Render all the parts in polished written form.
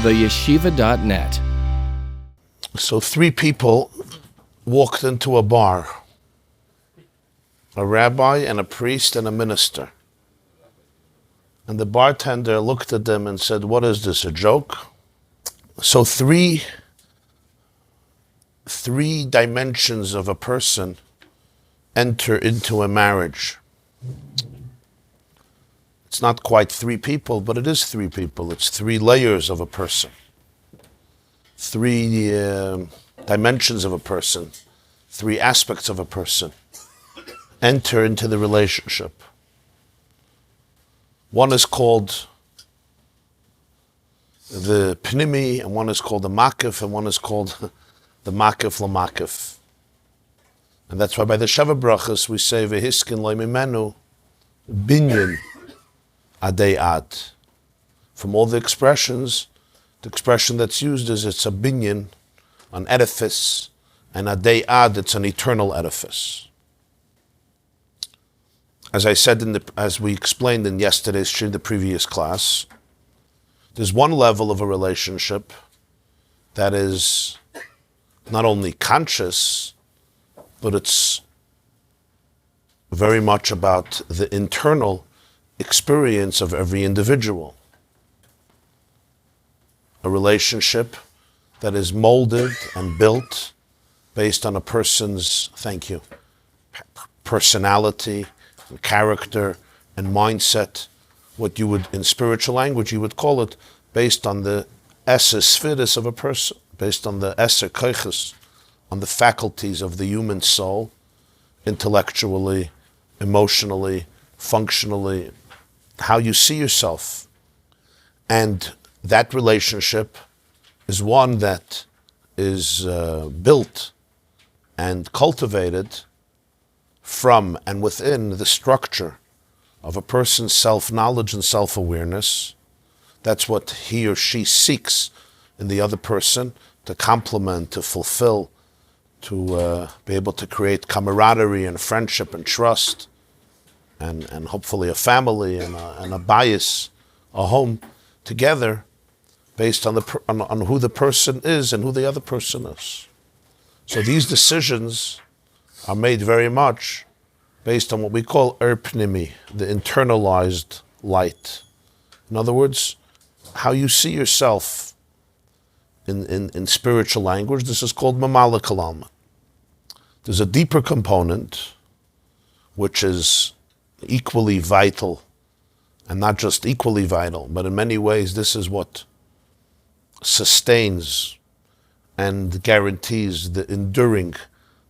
theyeshiva.net. So 3 people walked into a bar, a rabbi and a priest and a minister. And the bartender looked at them and said, "What is this, a joke?" So three dimensions of a person enter into a marriage. It's not quite 3 people, but it is 3 people. It's 3 layers of a person. 3 dimensions of a person, 3 aspects of a person enter into the relationship. One is called the pnimi, and one is called the makif, and one is called the makif l'makif. And that's why by the Sheva Brachas we say v'hiskin lo mimenu binyan adei ad. From all the expressions, the expression that's used is it's a binyan, an edifice, and adei ad, it's an eternal edifice. As I said as we explained in yesterday's Shir, the previous class, there's one level of a relationship that is not only conscious, but it's very much about the internal experience of every individual. A relationship that is molded and built based on a person's, personality, and character, and mindset, what you would, in spiritual language, you would call it, based on the eser sfiris of a person, based on the eser koiches, on the faculties of the human soul, intellectually, emotionally, functionally, how you see yourself. And that relationship is one that is built and cultivated from and within the structure of a person's self-knowledge and self-awareness. That's what he or she seeks in the other person, to complement, to fulfill, to be able to create camaraderie and friendship and trust, and hopefully a family and a bias, a home together, based on on who the person is and who the other person is. So these decisions are made very much based on what we call pnimi, the internalized light. In other words, how you see yourself in spiritual language. This is called mamala kalalma. There's a deeper component which is equally vital, and not just equally vital, but in many ways this is what sustains and guarantees the enduring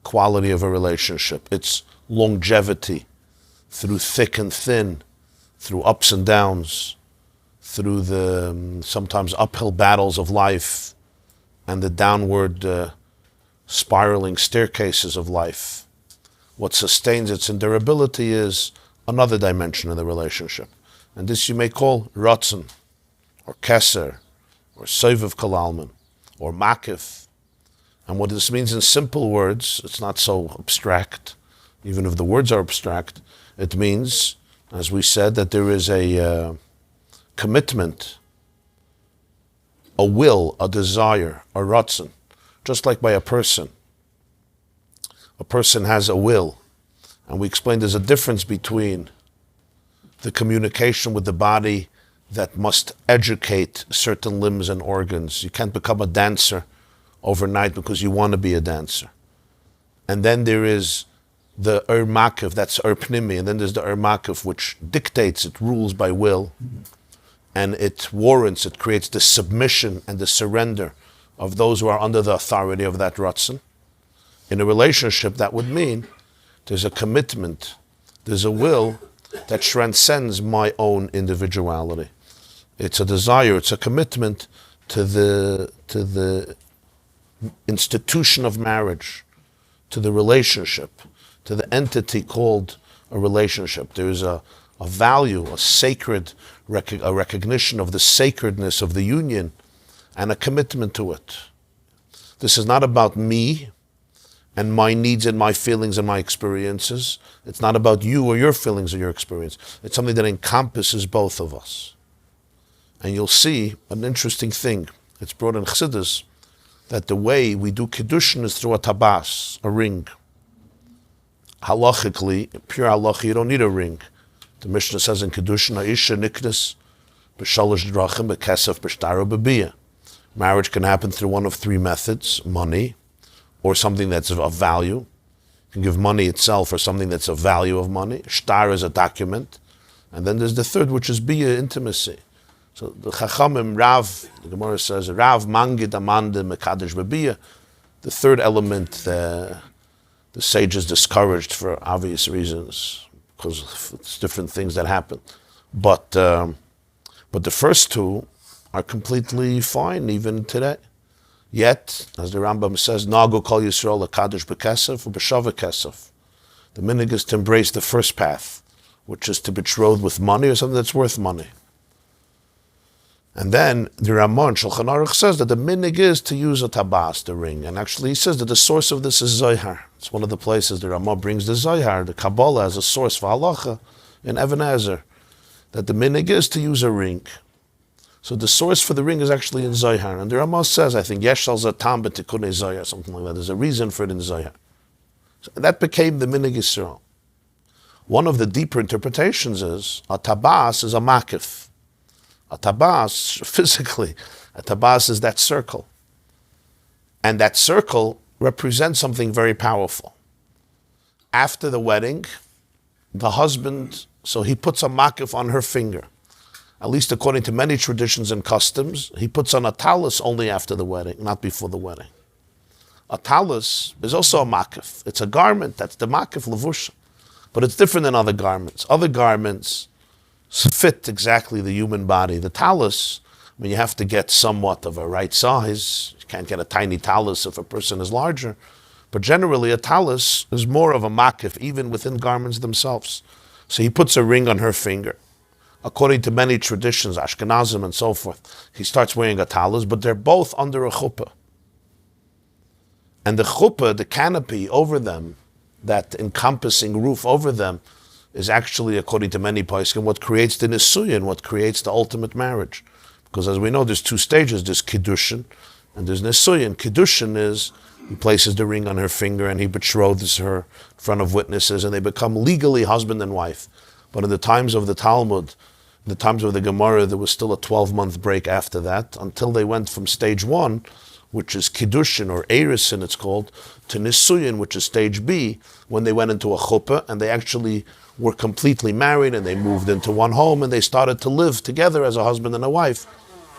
quality of a relationship. It's longevity through thick and thin, through ups and downs, through the sometimes uphill battles of life and the downward spiraling staircases of life. What sustains its endurability is another dimension of the relationship. And this you may call ratzon, or keser, or soivav kalalman, or makif. And what this means in simple words, it's not so abstract, even if the words are abstract, it means, as we said, that there is a commitment, a will, a desire, a ratzon, just like by a person. A person has a will, and we explained there's a difference between the communication with the body that must educate certain limbs and organs. You can't become a dancer overnight because you want to be a dancer. And then there is the makif, that's pnimi, and then there's the makif, which dictates, it rules by will, and it warrants, it creates the submission and the surrender of those who are under the authority of that ratzon. In a relationship, that would mean there's a commitment, there's a will that transcends my own individuality. It's a desire, it's a commitment to the institution of marriage, to the relationship, to the entity called a relationship. There is a value, a sacred a recognition of the sacredness of the union and a commitment to it. This is not about me and my needs and my feelings and my experiences. It's not about you or your feelings or your experience. It's something that encompasses both of us. And you'll see an interesting thing. it's brought in Chassidus that the way we do Kiddushin is through a tabas, a ring. Halachically, pure halacha, you don't need a ring. The Mishnah says in Kiddushin, Ha'isha niknes b'shalosh drachim b'kesef b'shtaru b'biyah. Marriage can happen through one of three methods: money, or something that's of value. You can give money itself or something that's of value of money. Shtar is a document. And then there's the third, which is biyah, intimacy. So the Chachamim, Rav, the Gemara says, Rav mangid amanda mekadesh b'biyah. The third element, the sages discouraged for obvious reasons, because it's different things that happen. But the first two are completely fine even today. Yet, as the Rambam says, Nagu kol Yisrael lekadesh b'kesef u'b'shava kesef. The minhag is to embrace the first path, which is to betroth with money or something that's worth money. And then the Ramon Shulchan Aruch says that the minhag is to use a tabas, the ring. And actually he says that the source of this is Zohar. It's one of the places the Ramon brings the Zohar, the Kabbalah, as a source for halacha in Even Ezer, that the minhag is to use a ring. So the source for the ring is actually in Zohar. And the Ramon says, I think, Yesh al zatam b'tikunei Zohar, something like that. There's a reason for it in Zohar. So that became the minhag Yisrael. One of the deeper interpretations is a tabas is a makif. A tabas, physically, a tabas is that circle. And that circle represents something very powerful. After the wedding, the husband, so he puts a makif on her finger. At least according to many traditions and customs, he puts on a talus only after the wedding, not before the wedding. A talus is also a makif. It's a garment, that's the makif levusha. But it's different than other garments. Other garments fit exactly the human body. The talus, I mean, you have to get somewhat of a right size. You can't get a tiny talus if a person is larger. But generally, a talus is more of a makif, even within garments themselves. So he puts a ring on her finger. According to many traditions, Ashkenazim and so forth, he starts wearing a talus, but they're both under a chuppah. And the chuppah, the canopy over them, that encompassing roof over them, is actually, according to many poskim, what creates the nisuyin, what creates the ultimate marriage. Because as we know, there's two stages. There's kiddushin and there's nisuyin. Kiddushin is he places the ring on her finger and he betroths her in front of witnesses and they become legally husband and wife. But in the times of the Talmud, in the times of the Gemara, there was still a 12-month break after that until they went from stage 1, which is kiddushin or erisin it's called, to nisuyin, which is stage B, when they went into a chuppah and they actually were completely married and they moved into one home and they started to live together as a husband and a wife,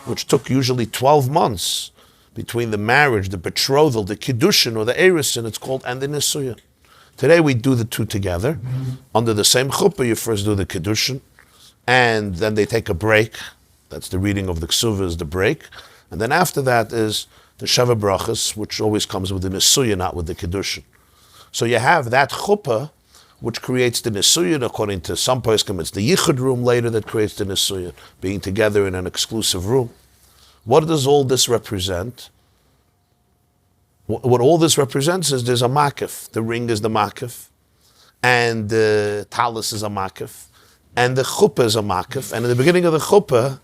which took usually 12 months between the marriage, the betrothal, the kiddushin or the erisin it's called, and the nisuyin. Today we do the two together. Under the same chuppah, you first do the kiddushin, and then they take a break. That's the reading of the ksuvah, the break. And then after that is the sheva brachas, which always comes with the nisuyin, not with the kiddushin. So you have that chuppah, which creates the nisuyin. According to some poskim, it's the yichud room later that creates the nisuyin, being together in an exclusive room. What does all this represent? What all this represents is there's a makif. The ring is the makif, and the talus is a makif, and the chuppah is a makif. And in the beginning of the chuppah,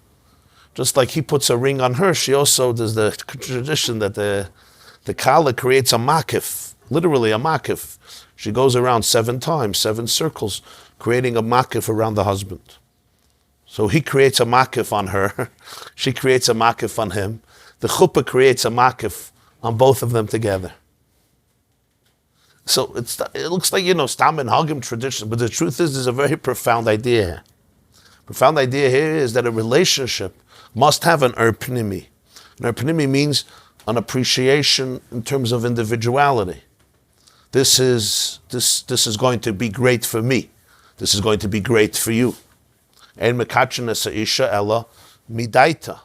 just like he puts a ring on her, she also, there's the tradition that the kala creates a makif, literally a makif. She goes around 7 times, 7 circles, creating a makif around the husband. So he creates a makif on her, she creates a makif on him. The chuppah creates a makif on both of them together. So it looks like, Stam and Hagim tradition, but the truth is there's a very profound idea here. Profound idea here is that a relationship must have an pnimi. An pnimi means an appreciation in terms of individuality. This is going to be great for me. This is going to be great for you. Ein mekatchen es ha'isha ela midaita.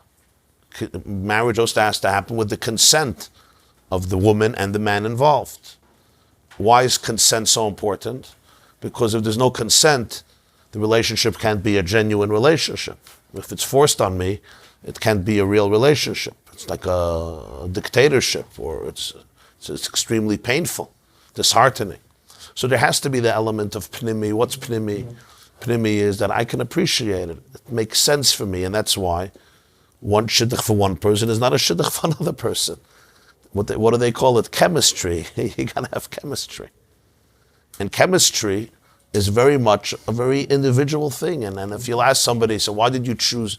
Marriage also has to happen with the consent of the woman and the man involved. Why is consent so important? Because if there's no consent, the relationship can't be a genuine relationship. If it's forced on me, it can't be a real relationship. It's like a dictatorship, or it's extremely painful, disheartening. So there has to be the element of pnimi. What's pnimi? Pnimi is that I can appreciate it. It makes sense for me, and that's why One shidduch for one person is not a shidduch for another person. What do they call it? Chemistry. You gotta have chemistry. And chemistry is very much a very individual thing. And if you'll ask somebody, so why did you choose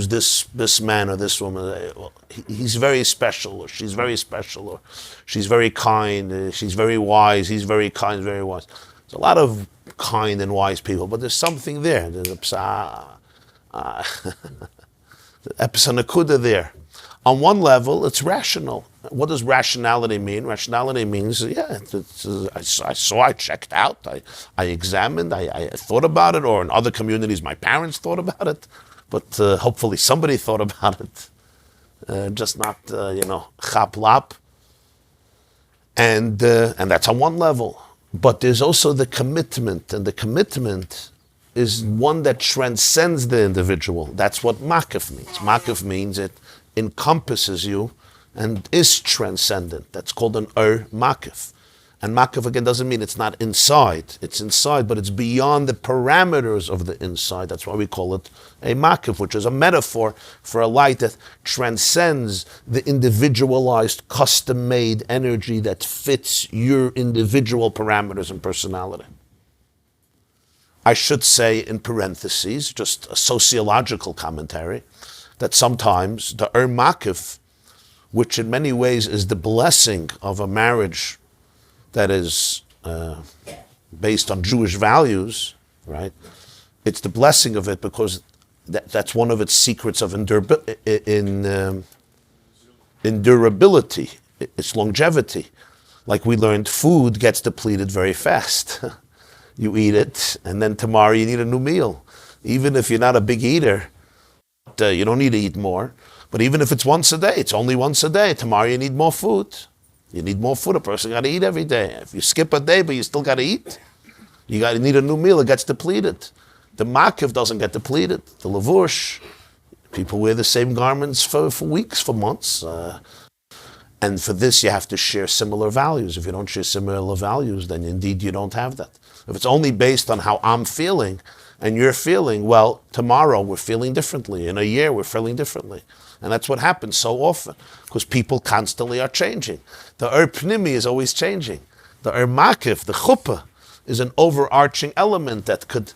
this man or this woman? Well, he's very special, or she's very special, or she's very kind, she's very wise, he's very kind, very wise. There's a lot of kind and wise people, but there's something there. There's a epsanakuda there. On one level, it's rational. What does rationality mean? Rationality means, I saw, I checked out, I examined, I thought about it, or in other communities, my parents thought about it, but hopefully somebody thought about it, just not, chap lap. And that's on one level. But there's also the commitment, and the commitment is one that transcends the individual. That's what makif means. Makif means it encompasses you and is transcendent. That's called an makif. And makif, again, doesn't mean it's not inside. It's inside, but it's beyond the parameters of the inside. That's why we call it a makif, which is a metaphor for a light that transcends the individualized, custom-made energy that fits your individual parameters and personality. I should say, in parentheses, just a sociological commentary, that sometimes the makif, which in many ways is the blessing of a marriage that is based on Jewish values, right? It's the blessing of it because that's one of its secrets of endurability, its longevity. Like we learned, food gets depleted very fast. You eat it, and then tomorrow you need a new meal. Even if you're not a big eater, you don't need to eat more. But even if it's once a day, it's only once a day. Tomorrow you need more food. You need more food. A person got to eat every day. If you skip a day, but you still got to eat, you got to need a new meal. It gets depleted. The makiv doesn't get depleted. The lavush, people wear the same garments for weeks, for months. And for this, you have to share similar values. If you don't share similar values, then indeed you don't have that. If it's only based on how I'm feeling and you're feeling, well, tomorrow we're feeling differently. In a year, we're feeling differently. And that's what happens so often, because people constantly are changing. The pnimi is always changing. The makif, the chuppah, is an overarching element that could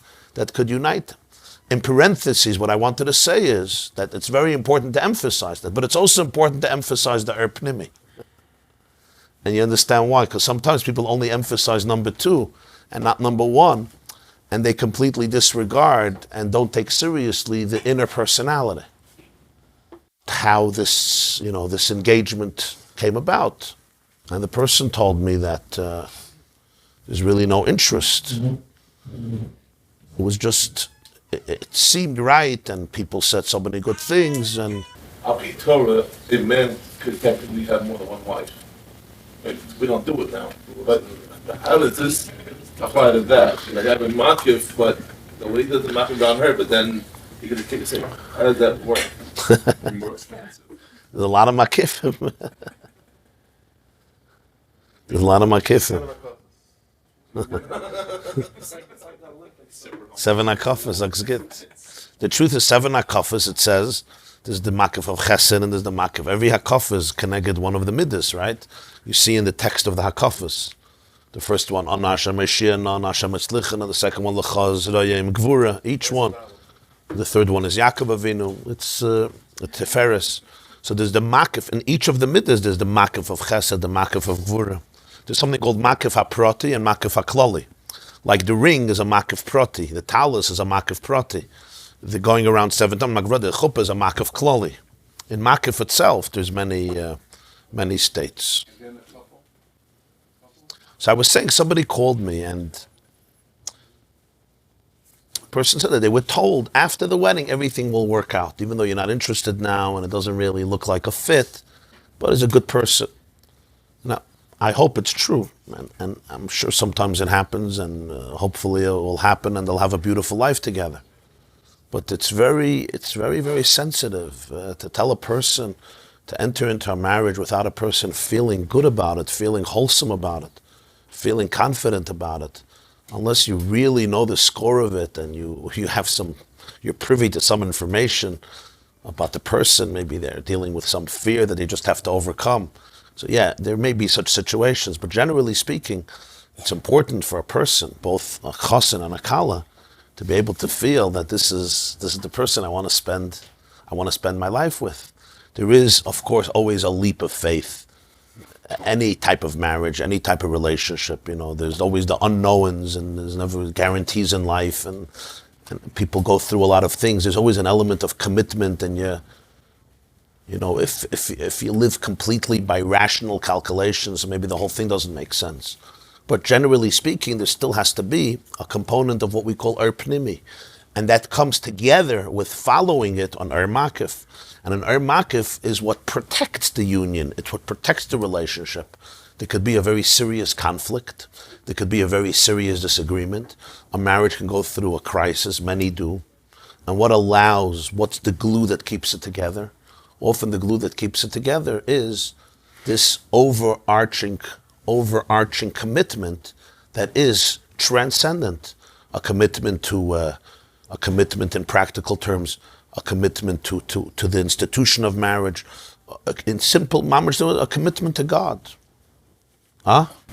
unite them. In parentheses, what I wanted to say is that it's very important to emphasize that, but it's also important to emphasize the pnimi. And you understand why? Because sometimes people only emphasize number 2 and not number 1, and they completely disregard and don't take seriously the inner personality. How this engagement came about. And the person told me that there's really no interest. It was just, it seemed right, and people said so many good things. And I'll be Torah, a man could technically have more than one wife. Like, we don't do it now. But how does this apply to that? Like, I have a makif, but the way he does the makif on her, but then he could take a single. How does that work? More expensive. There's a lot of makifim. There's a lot of makifim. 7 akafas, that's good. The truth is 7 akafas, it says, there's the makif of chesed and there's the makif. Every hakaf is connected one of the midas, right? You see in the text of the hakafas. The first one, An Hashem Mashiach, An Hashem Etzlichen, and the second one, L'chaz Rayim Gvura, each one. The third one is Yaakov Avinu, it's a Tiferes. So there's the makif, in each of the midas, there's the makif of chesed, the makif of Gvura. There's something called makif haprati and makif haklali. Like the ring is a makif prati, the talus is a makif prati. The going around 7 times, the chuppah is a makif klali. In makif itself, there's many states. So I was saying, somebody called me and the person said that they were told after the wedding everything will work out, even though you're not interested now and it doesn't really look like a fit, but he's a good person. Now, I hope it's true, and I'm sure sometimes it happens, and hopefully it will happen and they'll have a beautiful life together. But it's very, very sensitive to tell a person to enter into a marriage without a person feeling good about it, feeling wholesome about it, feeling confident about it, unless you really know the score of it and you have you're privy to some information. about the person. Maybe they're dealing with some fear that they just have to overcome. So yeah, there may be such situations, but generally speaking, it's important for a person, both a chassan and a kala, to be able to feel that this is the person I want to spend my life with. There is, of course, always a leap of faith. Any type of marriage, any type of relationship, there's always the unknowns, and there's never guarantees in life, and people go through a lot of things. There's always an element of commitment, and if you live completely by rational calculations, maybe the whole thing doesn't make sense. But generally speaking, there still has to be a component of what we call pnimi, and that comes together with following it on makif. And an makif is what protects the union. It's what protects the relationship. There could be a very serious conflict. There could be a very serious disagreement. A marriage can go through a crisis. Many do. And what's the glue that keeps it together? Often the glue that keeps it together is this overarching commitment that is transcendent. A commitment in practical terms, a commitment to the institution of marriage, in simple mamash, a commitment to God.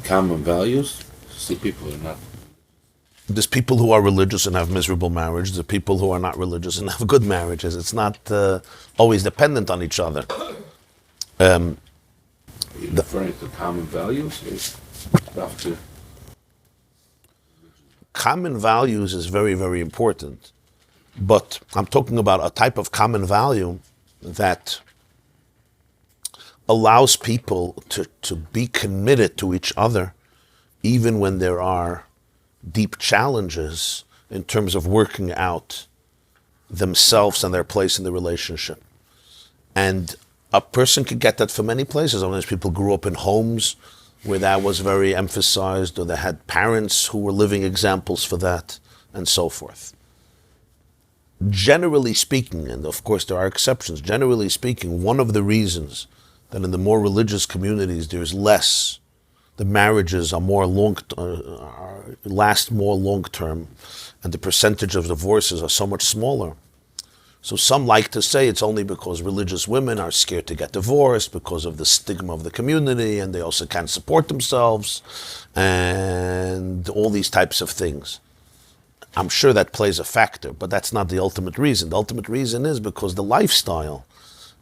Common values. See, people are not. There's people who are religious and have miserable marriages. There are people who are not religious and have good marriages. It's not always dependent on each other. Referring to common values, common values is very, very important. But I'm talking about a type of common value that allows people to be committed to each other, even when there are deep challenges in terms of working out themselves and their place in the relationship. And a person could get that from many places. Sometimes people grew up in homes where that was very emphasized, or they had parents who were living examples for that, and so forth. Generally speaking, and of course there are exceptions, generally speaking, one of the reasons that in the more religious communities there's less, the marriages are last more long term, and the percentage of divorces are so much smaller. So some like to say it's only because religious women are scared to get divorced because of the stigma of the community, and they also can't support themselves, and all these types of things. I'm sure that plays a factor, but that's not the ultimate reason. The ultimate reason is because the lifestyle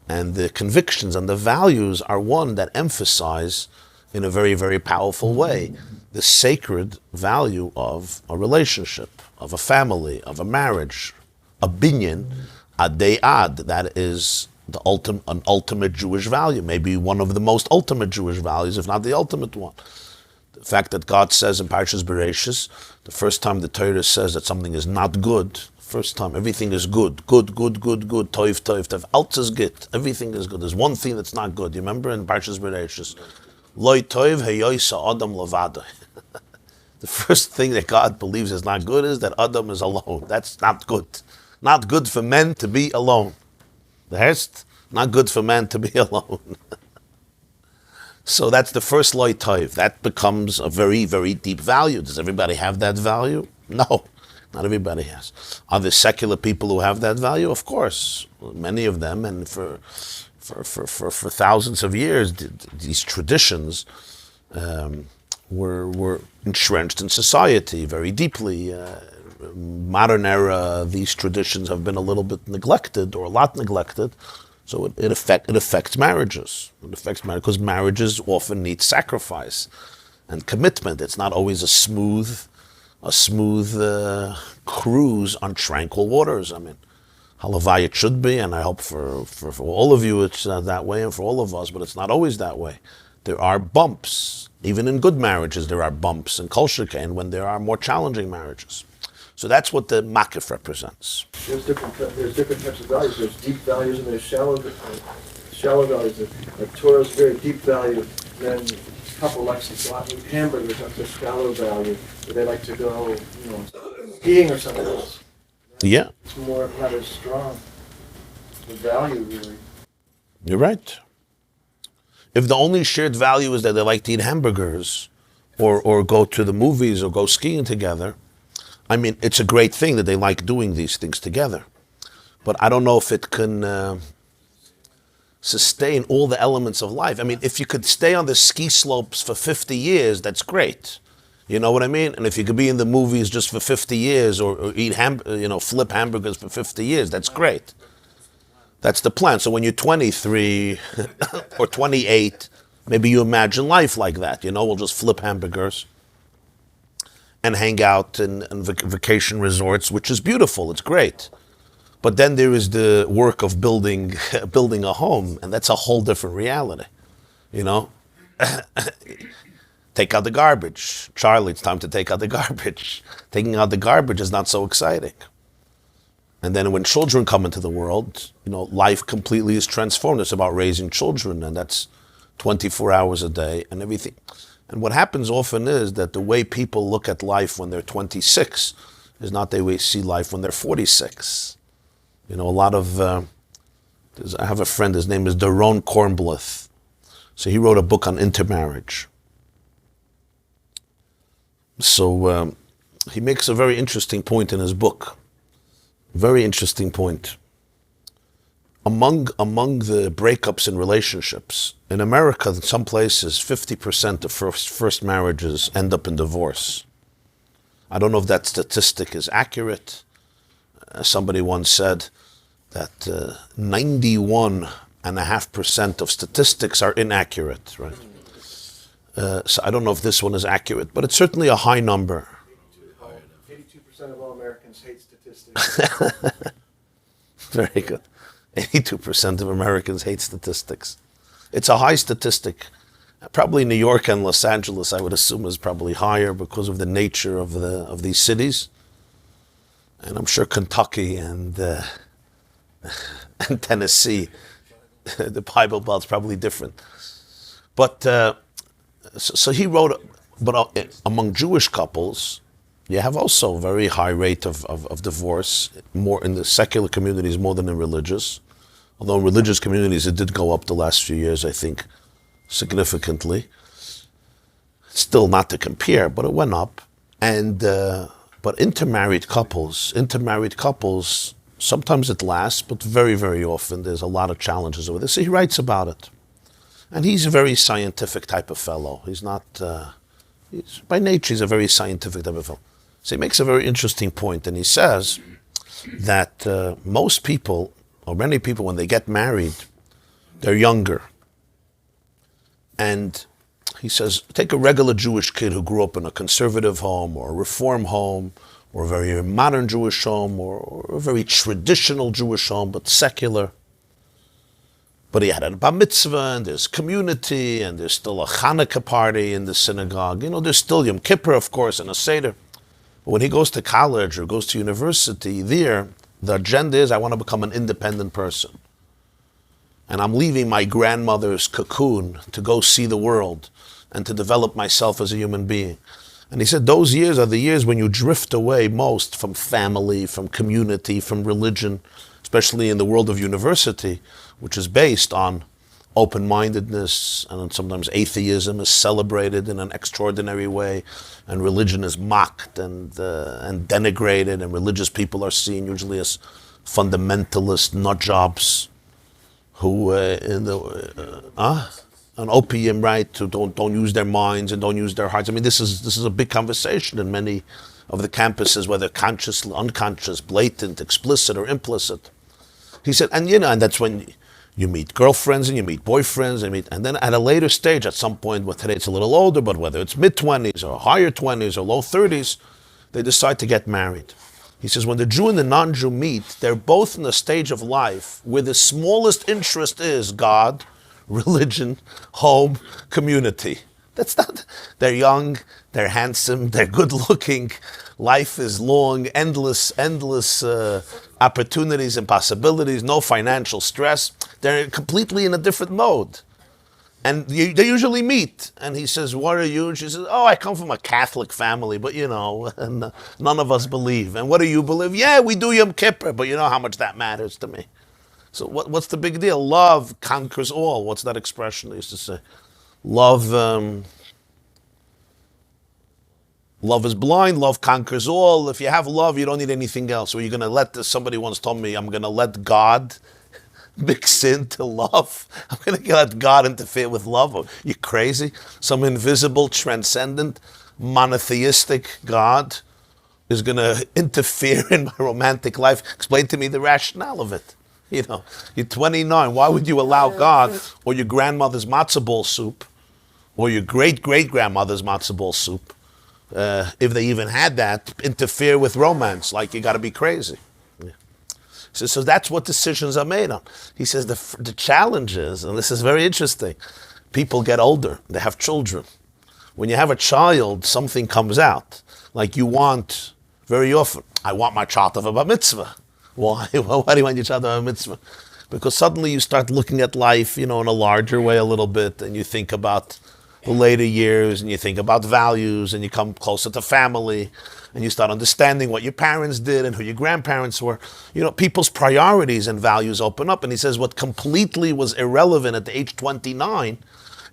and the convictions and the values are one that emphasize in a very, very powerful way the sacred value of a relationship, of a family, of a marriage, a binyan, a deyad. That is an ultimate Jewish value, maybe one of the most ultimate Jewish values, if not the ultimate one. The fact that God says in Parshas Bereshis, the first time the Torah says that something is not good, first time everything is good, toiv, alt is good, everything is good. There's one thing that's not good. You remember in Parshas Bereshis, loy toiv heyoisa adam lavada. The first thing that God believes is not good is that Adam is alone. That's not good. Not good for men to be alone. The rest, not good for men to be alone. So that's the first loy toiv. That becomes a very, very deep value. Does everybody have that value? No, not everybody has. Are there secular people who have that value? Of course, many of them, and for thousands of years, these traditions were entrenched in society very deeply. Modern era, these traditions have been a little bit neglected, or a lot neglected. So it affects marriages. It affects marriage because marriages often need sacrifice and commitment. It's not always a smooth cruise on tranquil waters. I mean, halavai it should be, and I hope for all of you it's that way, and for all of us, but it's not always that way. There are bumps. Even in good marriages, there are bumps, and kol shekain when there are more challenging marriages. So that's what the makif represents. There's different types of values. There's deep values and there's shallow values. The Torah is very deep value. Then a couple likes to go out and eat hamburgers. That's a shallow value. Or they like to go, skiing or something else. Yeah. It's more not as strong. The value really. You're right. If the only shared value is that they like to eat hamburgers, or go to the movies, or go skiing together, I mean, it's a great thing that they like doing these things together. but I don't know if it can sustain all the elements of life. I mean, if you could stay on the ski slopes for 50 years, that's great. You know what I mean? And if you could be in the movies just for 50 years or eat flip hamburgers for 50 years, that's great. That's the plan. So when you're 23 or 28, maybe you imagine life like that. We'll just flip hamburgers and hang out in vacation resorts, which is beautiful. It's great. But then there is the work of building a home, and that's a whole different reality. Take out the garbage. Charlie, it's time to take out the garbage. Taking out the garbage is not so exciting. And then when children come into the world, life completely is transformed. It's about raising children, and that's 24 hours a day and everything. And what happens often is that the way people look at life when they're 26 is not the way they see life when they're 46. A lot of, I have a friend, his name is Daron Kornbluth. So he wrote a book on intermarriage. So he makes a very interesting point in his book. Very interesting point. Among the breakups in relationships, in America, in some places, 50% of first marriages end up in divorce. I don't know if that statistic is accurate. Somebody once said that 91.5% of statistics are inaccurate, right? So I don't know if this one is accurate, but it's certainly a high number. 82% of all Americans hate statistics. Very good. 82% of Americans hate statistics. It's a high statistic. Probably New York and Los Angeles, I would assume, is probably higher because of the nature of these cities. And I'm sure Kentucky and Tennessee, the Bible Belt's probably different. But so he wrote, but among Jewish couples, you have also a very high rate of divorce, more in the secular communities more than in religious. Although in religious communities it did go up the last few years, I think, significantly. Still not to compare, but it went up. And but intermarried couples, sometimes it lasts, but very, very often there's a lot of challenges over this. So he writes about it. And he's a very scientific type of fellow. He's not, by nature, he's a very scientific type of fellow. So he makes a very interesting point, and he says that most people, or many people, when they get married, they're younger. And he says, take a regular Jewish kid who grew up in a conservative home, or a reform home, or a very modern Jewish home, or a very traditional Jewish home, but secular. But he had a bar mitzvah, and there's community, and there's still a Hanukkah party in the synagogue. There's still Yom Kippur, of course, and a Seder. But when he goes to college or goes to university, there, the agenda is, I want to become an independent person. And I'm leaving my grandmother's cocoon to go see the world and to develop myself as a human being. And he said those years are the years when you drift away most from family, from community, from religion, especially in the world of university, which is based on open-mindedness, and sometimes atheism is celebrated in an extraordinary way, and religion is mocked and denigrated, and religious people are seen usually as fundamentalist nut jobs who an opium, right, who don't use their minds and don't use their hearts. I mean, this is a big conversation in many of the campuses, whether conscious, unconscious, blatant, explicit, or implicit. He said, and that's when you meet girlfriends and you meet boyfriends, and then at a later stage, at some point, today it's a little older, but whether it's mid-20s or higher 20s or low 30s, they decide to get married. He says, when the Jew and the non-Jew meet, they're both in a stage of life where the smallest interest is God, religion, home, community. They're young, they're handsome, they're good looking, life is long, endless opportunities and possibilities, no financial stress. They're completely in a different mode. And they usually meet. And he says, what are you? And she says, I come from a Catholic family, but and none of us believe. And what do you believe? Yeah, we do Yom Kippur, but you know how much that matters to me. So what's the big deal? Love conquers all. What's that expression they used to say? Love Love is blind, love conquers all. If you have love, you don't need anything else. Or you're going to somebody once told me, I'm going to let God mix into love. I'm going to let God interfere with love. Are you crazy? Some invisible, transcendent, monotheistic God is going to interfere in my romantic life. Explain to me the rationale of it. You know, you're 29. Why would you allow God or your grandmother's matzo ball soup or your great-great-grandmother's matzo ball soup, if they even had that, interfere with romance? Like, you got to be crazy. Yeah. So that's what decisions are made on. He says the challenge is, and this is very interesting, people get older, they have children. When you have a child, something comes out. Like you want, very often, I want my child to have a bar mitzvah. Why? Why do you want your child to have a mitzvah? Because suddenly you start looking at life, in a larger way a little bit, and you think about the later years, and you think about values, and you come closer to family, and you start understanding what your parents did and who your grandparents were. People's priorities and values open up. And he says what completely was irrelevant at the age 29,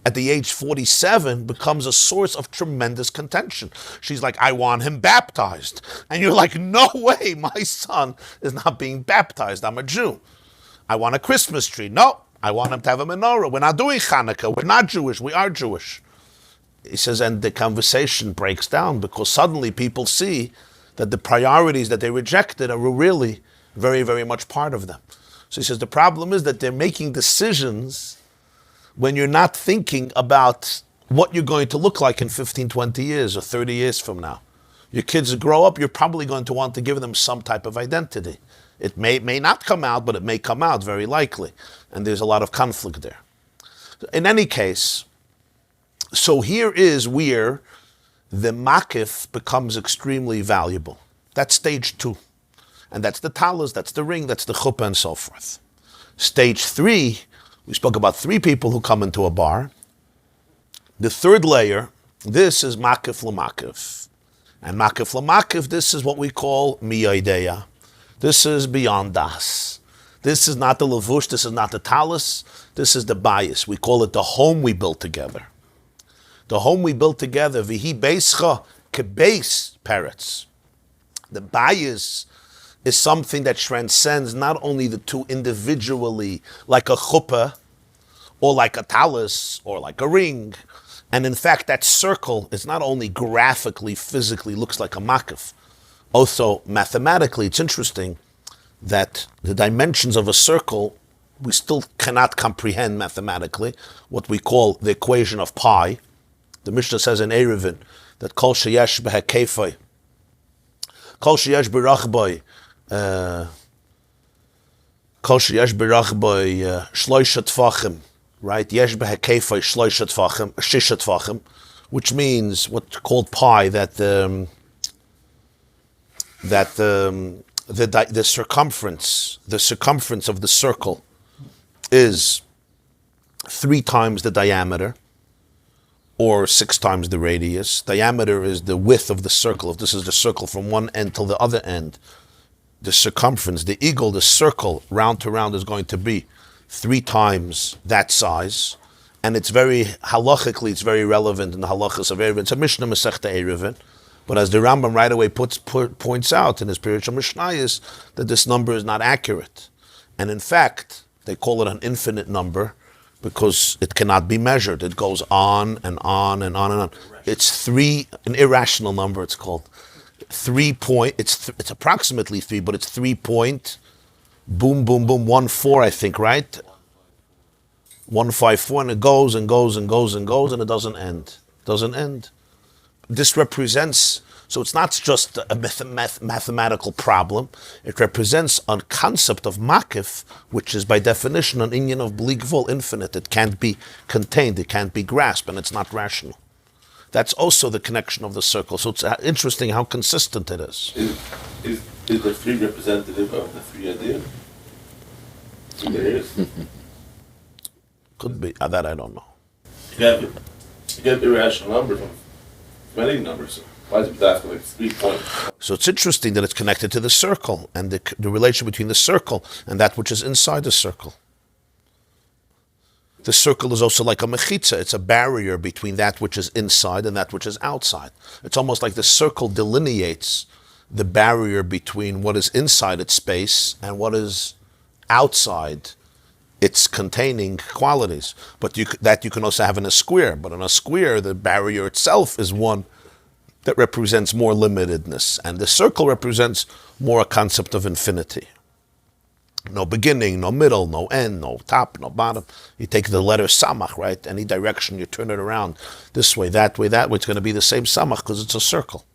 at the age 47, becomes a source of tremendous contention. She's like, I want him baptized. And you're like, no way, my son is not being baptized. I'm a Jew. I want a Christmas tree. No, I want him to have a menorah. We're not doing Hanukkah. We're not Jewish. We are Jewish. He says, and the conversation breaks down because suddenly people see that the priorities that they rejected are really very, very much part of them. So he says, the problem is that they're making decisions when you're not thinking about what you're going to look like in 15, 20 years or 30 years from now. Your kids grow up, you're probably going to want to give them some type of identity. It may not come out, but it may come out, very likely. And there's a lot of conflict there. In any case, so here is where the makif becomes extremely valuable. That's stage 2. And that's the talis, that's the ring, that's the chuppah, and so forth. Stage 3, we spoke about 3 people who come into a bar. The third layer, this is makif l'makif. And makif l'makif, this is what we call miyadeya. This is beyond das. This is not the levush, this is not the talis, this is the bias. We call it the home we built together. The home we built together, vihi beischa kebeis peretz. The bias is something that transcends not only the two individually, like a chuppah, or like a talis, or like a ring. And in fact, that circle is not only graphically, physically looks like a makif. Also, mathematically, it's interesting that the dimensions of a circle, we still cannot comprehend mathematically, what we call the equation of pi. The Mishnah says in Eruvin that kol sheyesh b'hakefai, kol sheyesh b'rachboi, kol sheyesh b'rachboi shloisha tfachim, right? Yesh b'hakefai shloisha tfachim, shisha tfachim, which means what's called pi, that the circumference of the circle is 3 times the diameter, or 6 times the radius. Diameter is the width of the circle. If this is the circle from one end till the other end, the circumference, the eagle, the circle, round to round, is going to be 3 times that size. And it's very, halachically, it's very relevant in the halachas of Eruvin. It's a Mishnah Masechta Eruvin. But as the Rambam right away points out in his spiritual Mishnayos, that this number is not accurate. And in fact, they call it an infinite number because it cannot be measured. It goes on and on and on and on. It's an irrational number, it's called. It's approximately 3, but it's 3 point, boom, boom, boom, 1-4, I think, right? 154, and it goes and goes and goes and goes, and it doesn't end. Doesn't end. This represents, so it's not just a mathematical problem, it represents a concept of makif, which is by definition an inyan of bligvul, infinite. It can't be contained, it can't be grasped, and it's not rational. That's also the connection of the circle. So it's interesting how consistent it is. Is the 3 representative of the 3 ideas? There is. Could be, that I don't know. You get irrational numbers from many numbers. Why is it that like 3 points? So it's interesting that it's connected to the circle and the relation between the circle and that which is inside the circle. The circle is also like a mechitza. It's a barrier between that which is inside and that which is outside. It's almost like the circle delineates the barrier between what is inside its space and what is outside its containing qualities. But you can also have in a square. But in a square, the barrier itself is one that represents more limitedness. And the circle represents more a concept of infinity. No beginning, no middle, no end, no top, no bottom. You take the letter samach, right? Any direction, you turn it around. This way, that way, that way. It's going to be the same samach because it's a circle.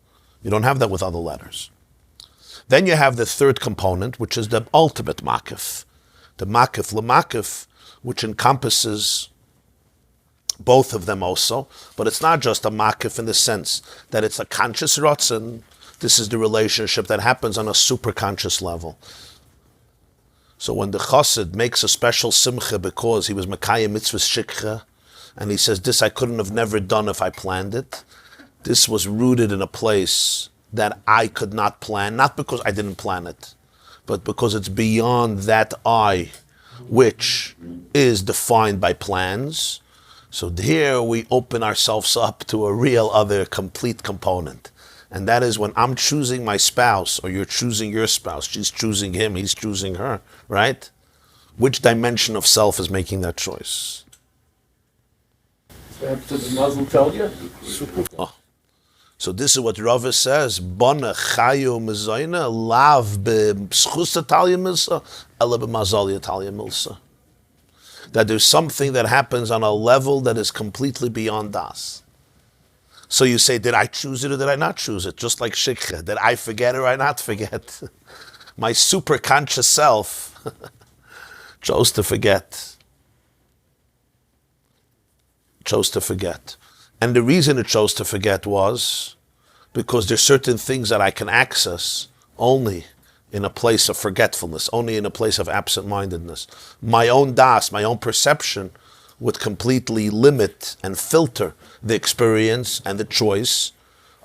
You don't have that with other letters. Then you have the third component, which is the ultimate makif. The makif, lemakif, which encompasses both of them also. But it's not just a makif in the sense that it's a conscious rotzen. This is the relationship that happens on a superconscious level. So when the chassid makes a special simcha because he was Mekayim mitzvahs shikha, and he says, this I couldn't have never done if I planned it, this was rooted in a place that I could not plan, not because I didn't plan it, but because it's beyond that I, which is defined by plans. So here we open ourselves up to a real other complete component. And that is when I'm choosing my spouse, or you're choosing your spouse, she's choosing him, he's choosing her, right? Which dimension of self is making that choice? Did the Muslim tell you? Oh. So this is what Rava says, Bona chayu mezayna lav b'schus talia milsa, ela b'mazal talia milsa. That there's something that happens on a level that is completely beyond us. So you say, did I choose it or did I not choose it? Just like shikha, did I forget or I not forget? My superconscious self chose to forget. Chose to forget. And the reason it chose to forget was because there's certain things that I can access only in a place of forgetfulness, only in a place of absent-mindedness. My own das, my own perception would completely limit and filter the experience and the choice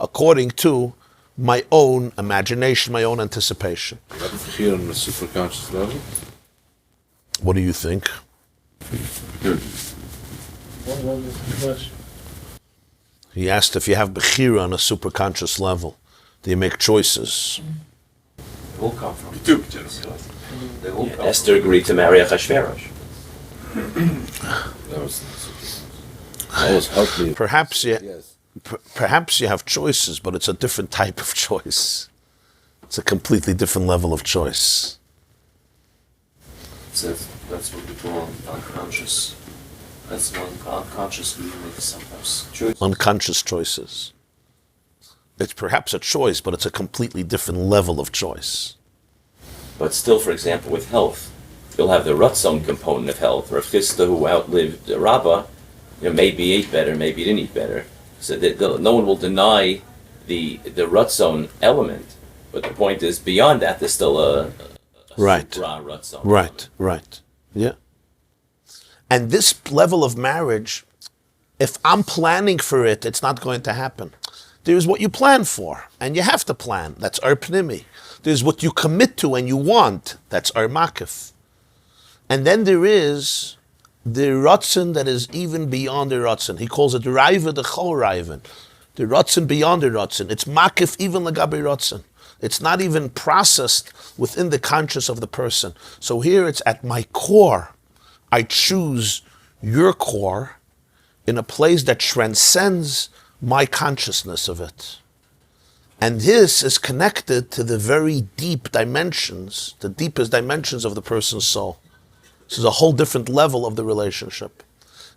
according to my own imagination, my own anticipation. Here on the superconscious level? What do you think? He asked if you have Bechira on a superconscious level. Do you make choices? They all come from They all come Esther agreed to marry Achashverosh. That was healthy. Perhaps you, Yes. perhaps you have choices, but it's a different type of choice. It's a completely different level of choice. So that's what we call unconscious. That's one unconscious we make sometimes choices. Unconscious choices. It's perhaps a choice, but it's a completely different level of choice. But still, for example, with health, you'll have the Ratzon component of health. Rav Chisda, who outlived Rabbi, maybe he ate better, maybe he didn't eat better. So no one will deny the Ratzon element. But the point is, beyond that, there's still a Right. supra Ratzon. Right. Yeah. And this level of marriage, if I'm planning for it, it's not going to happen. There's what you plan for, and you have to plan. That's ar pnimi. There's what you commit to and you want. That's ar makif. And then there is the ratzon that is even beyond the ratzon. He calls it raiva the chol raivan. The ratzon beyond the ratzon. It's makif even lagabi ratzon. It's not even processed within the conscious of the person. So here it's at my core. I choose your core in a place that transcends my consciousness of it. And this is connected to the very deep dimensions, the deepest dimensions of the person's soul. This is a whole different level of the relationship.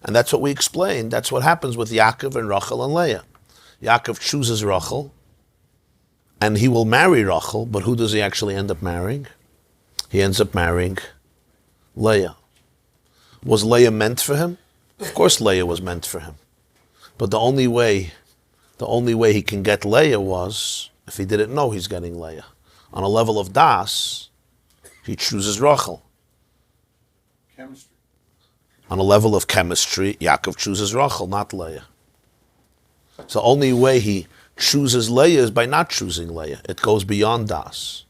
And that's what we explained. That's what happens with Yaakov and Rachel and Leah. Yaakov chooses Rachel, and he will marry Rachel, but who does he actually end up marrying? He ends up marrying Leah. Was Leah meant for him? Of course Leah was meant for him. But the only way he can get Leah was if he didn't know he's getting Leah. On a level of das, he chooses Rachel. Chemistry. On a level of chemistry, Yaakov chooses Rachel, not Leah. So the only way he chooses Leah is by not choosing Leah. It goes beyond das.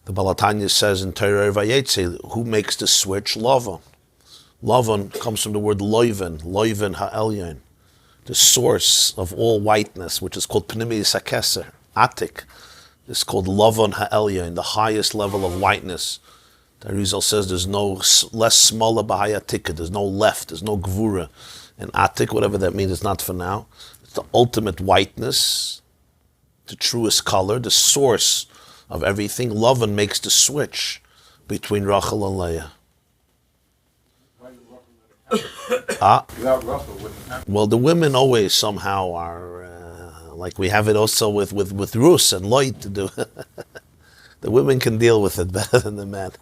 The Balatanya says in Torah Vayetze, who makes the switch? Lava. Lavan comes from the word loiven ha'elyon, the source of all whiteness, which is called Pnimi Sakeser. Atik is called Lavan ha'elyon, the highest level of whiteness. The Arizal says there's no less smaller b'hayatika, there's no left, there's no gvura. And Atik, whatever that means, it's not for now. It's the ultimate whiteness, the truest color, the source of everything. Lavan makes the switch between Rachel and Leah. Well, the women always somehow are like we have it also with Rus and Lloyd to do. The women can deal with it better than the men.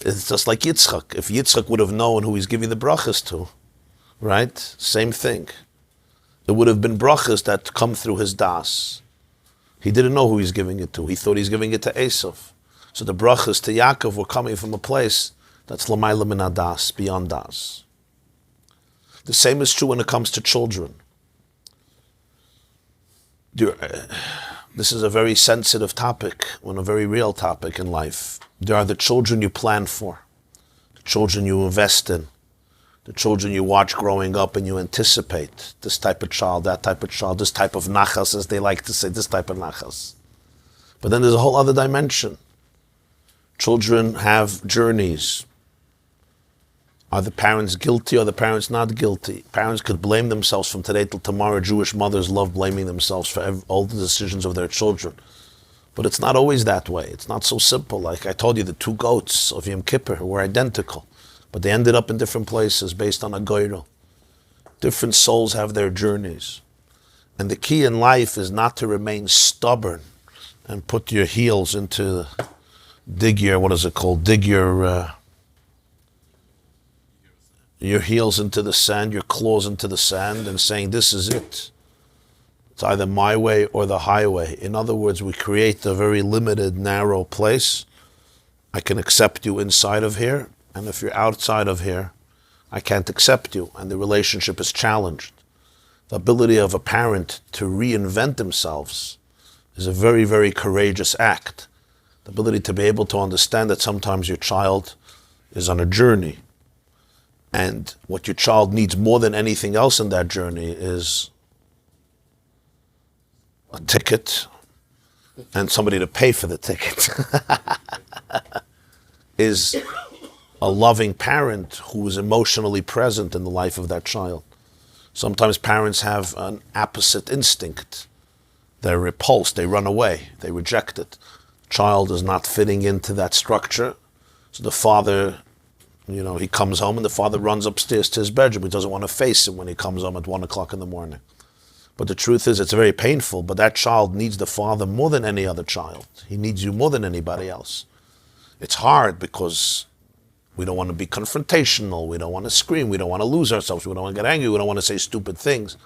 It's just like Yitzchak. If Yitzchak would have known who he's giving the brachas to, right? Same thing. It would have been brachas that come through his das. He didn't know who he's giving it to. He thought he's giving it to Esav. So the brachas to Yaakov were coming from a place that's l'mayla min hadas, beyond das. The same is true when it comes to children. This is a very sensitive topic, and a very real topic in life. There are the children you plan for, the children you invest in, the children you watch growing up and you anticipate this type of child, that type of child, this type of nachas, as they like to say, this type of nachas. But then there's a whole other dimension. Children have journeys. Are the parents guilty or the parents not guilty? Parents could blame themselves from today till tomorrow. Jewish mothers love blaming themselves for all the decisions of their children. But it's not always that way. It's not so simple. Like I told you, the two goats of Yom Kippur were identical, but they ended up in different places based on a goyrel. Different souls have their journeys. And the key in life is not to remain stubborn and put your heels into, dig your heels into the sand, your claws into the sand, and saying, this is it. It's either my way or the highway. In other words, we create a very limited, narrow place. I can accept you inside of here, and if you're outside of here, I can't accept you, and the relationship is challenged. The ability of a parent to reinvent themselves is a very, very courageous act. The ability to be able to understand that sometimes your child is on a journey, and what your child needs more than anything else in that journey is a ticket and somebody to pay for the ticket. Is a loving parent who is emotionally present in the life of that child. Sometimes parents have an opposite instinct. They're repulsed, they run away, they reject it. Child is not fitting into that structure, so the father, he comes home and the father runs upstairs to his bedroom. He doesn't want to face him when he comes home at 1 o'clock in the morning. But the truth is, it's very painful, but that child needs the father more than any other child. He needs you more than anybody else. It's hard because we don't want to be confrontational. We don't want to scream. We don't want to lose ourselves. We don't want to get angry. We don't want to say stupid things.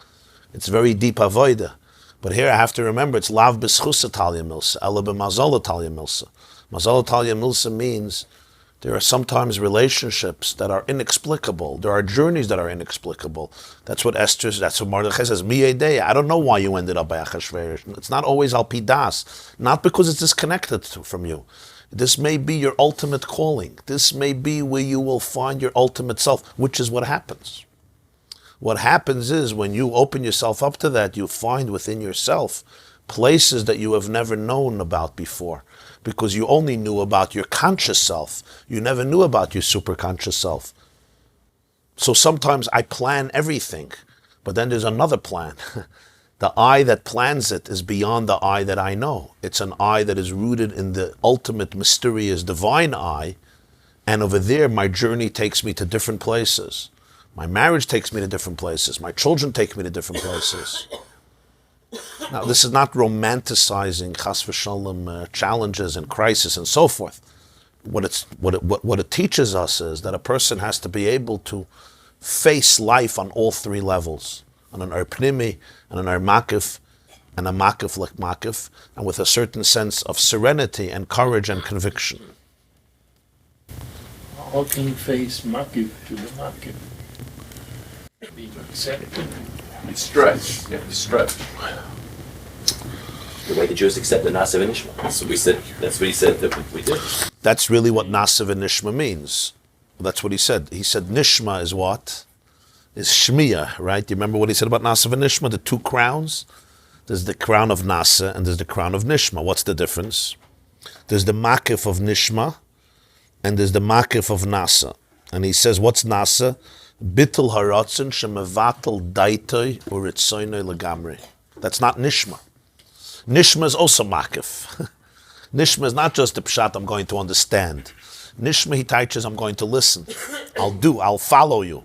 It's very deep avoida. But here I have to remember, it's lav b'schus Talia milsa, ela b'mazal Talia milsa. Mazal Talia milsa means there are sometimes relationships that are inexplicable. There are journeys that are inexplicable. That's what Mordechai says, Miyedei, I don't know why you ended up by Achashverosh. It's not always al pi das, not because it's disconnected from you. This may be your ultimate calling. This may be where you will find your ultimate self, which is what happens. What happens is when you open yourself up to that, you find within yourself places that you have never known about before, because you only knew about your conscious self. You never knew about your superconscious self. So sometimes I plan everything, but then there's another plan. The I that plans it is beyond the I that I know. It's an I that is rooted in the ultimate, mysterious, divine I, and over there my journey takes me to different places. My marriage takes me to different places. My children take me to different places. Now, this is not romanticizing chas v'shalom challenges and crisis and so forth. What it teaches us is that a person has to be able to face life on all three levels, on an pnimi, and an makif, and a makif like makif, and with a certain sense of serenity and courage and conviction. How can you face makif to the makif? Being accepted. It's stretch. You have to stretch. The way the Jews accept the Nasa v'nishma. That's what we said. That's what he said that we did. That's really what Nasa v'nishma means. That's what he said. He said nishma is what? Is shmiya, right? Do you remember what he said about nasa and nishma? The two crowns? There's the crown of nasa and there's the crown of nishma. What's the difference? There's the makif of nishma and there's the makif of nasa. And he says, what's nasa? Bittul haratzin shemevatel daitoi uritzoinoi legamri. That's not nishma. Nishma is also makif. Nishma is not just the pshat I'm going to understand. Nishma, he teaches, I'm going to listen. I'll follow you.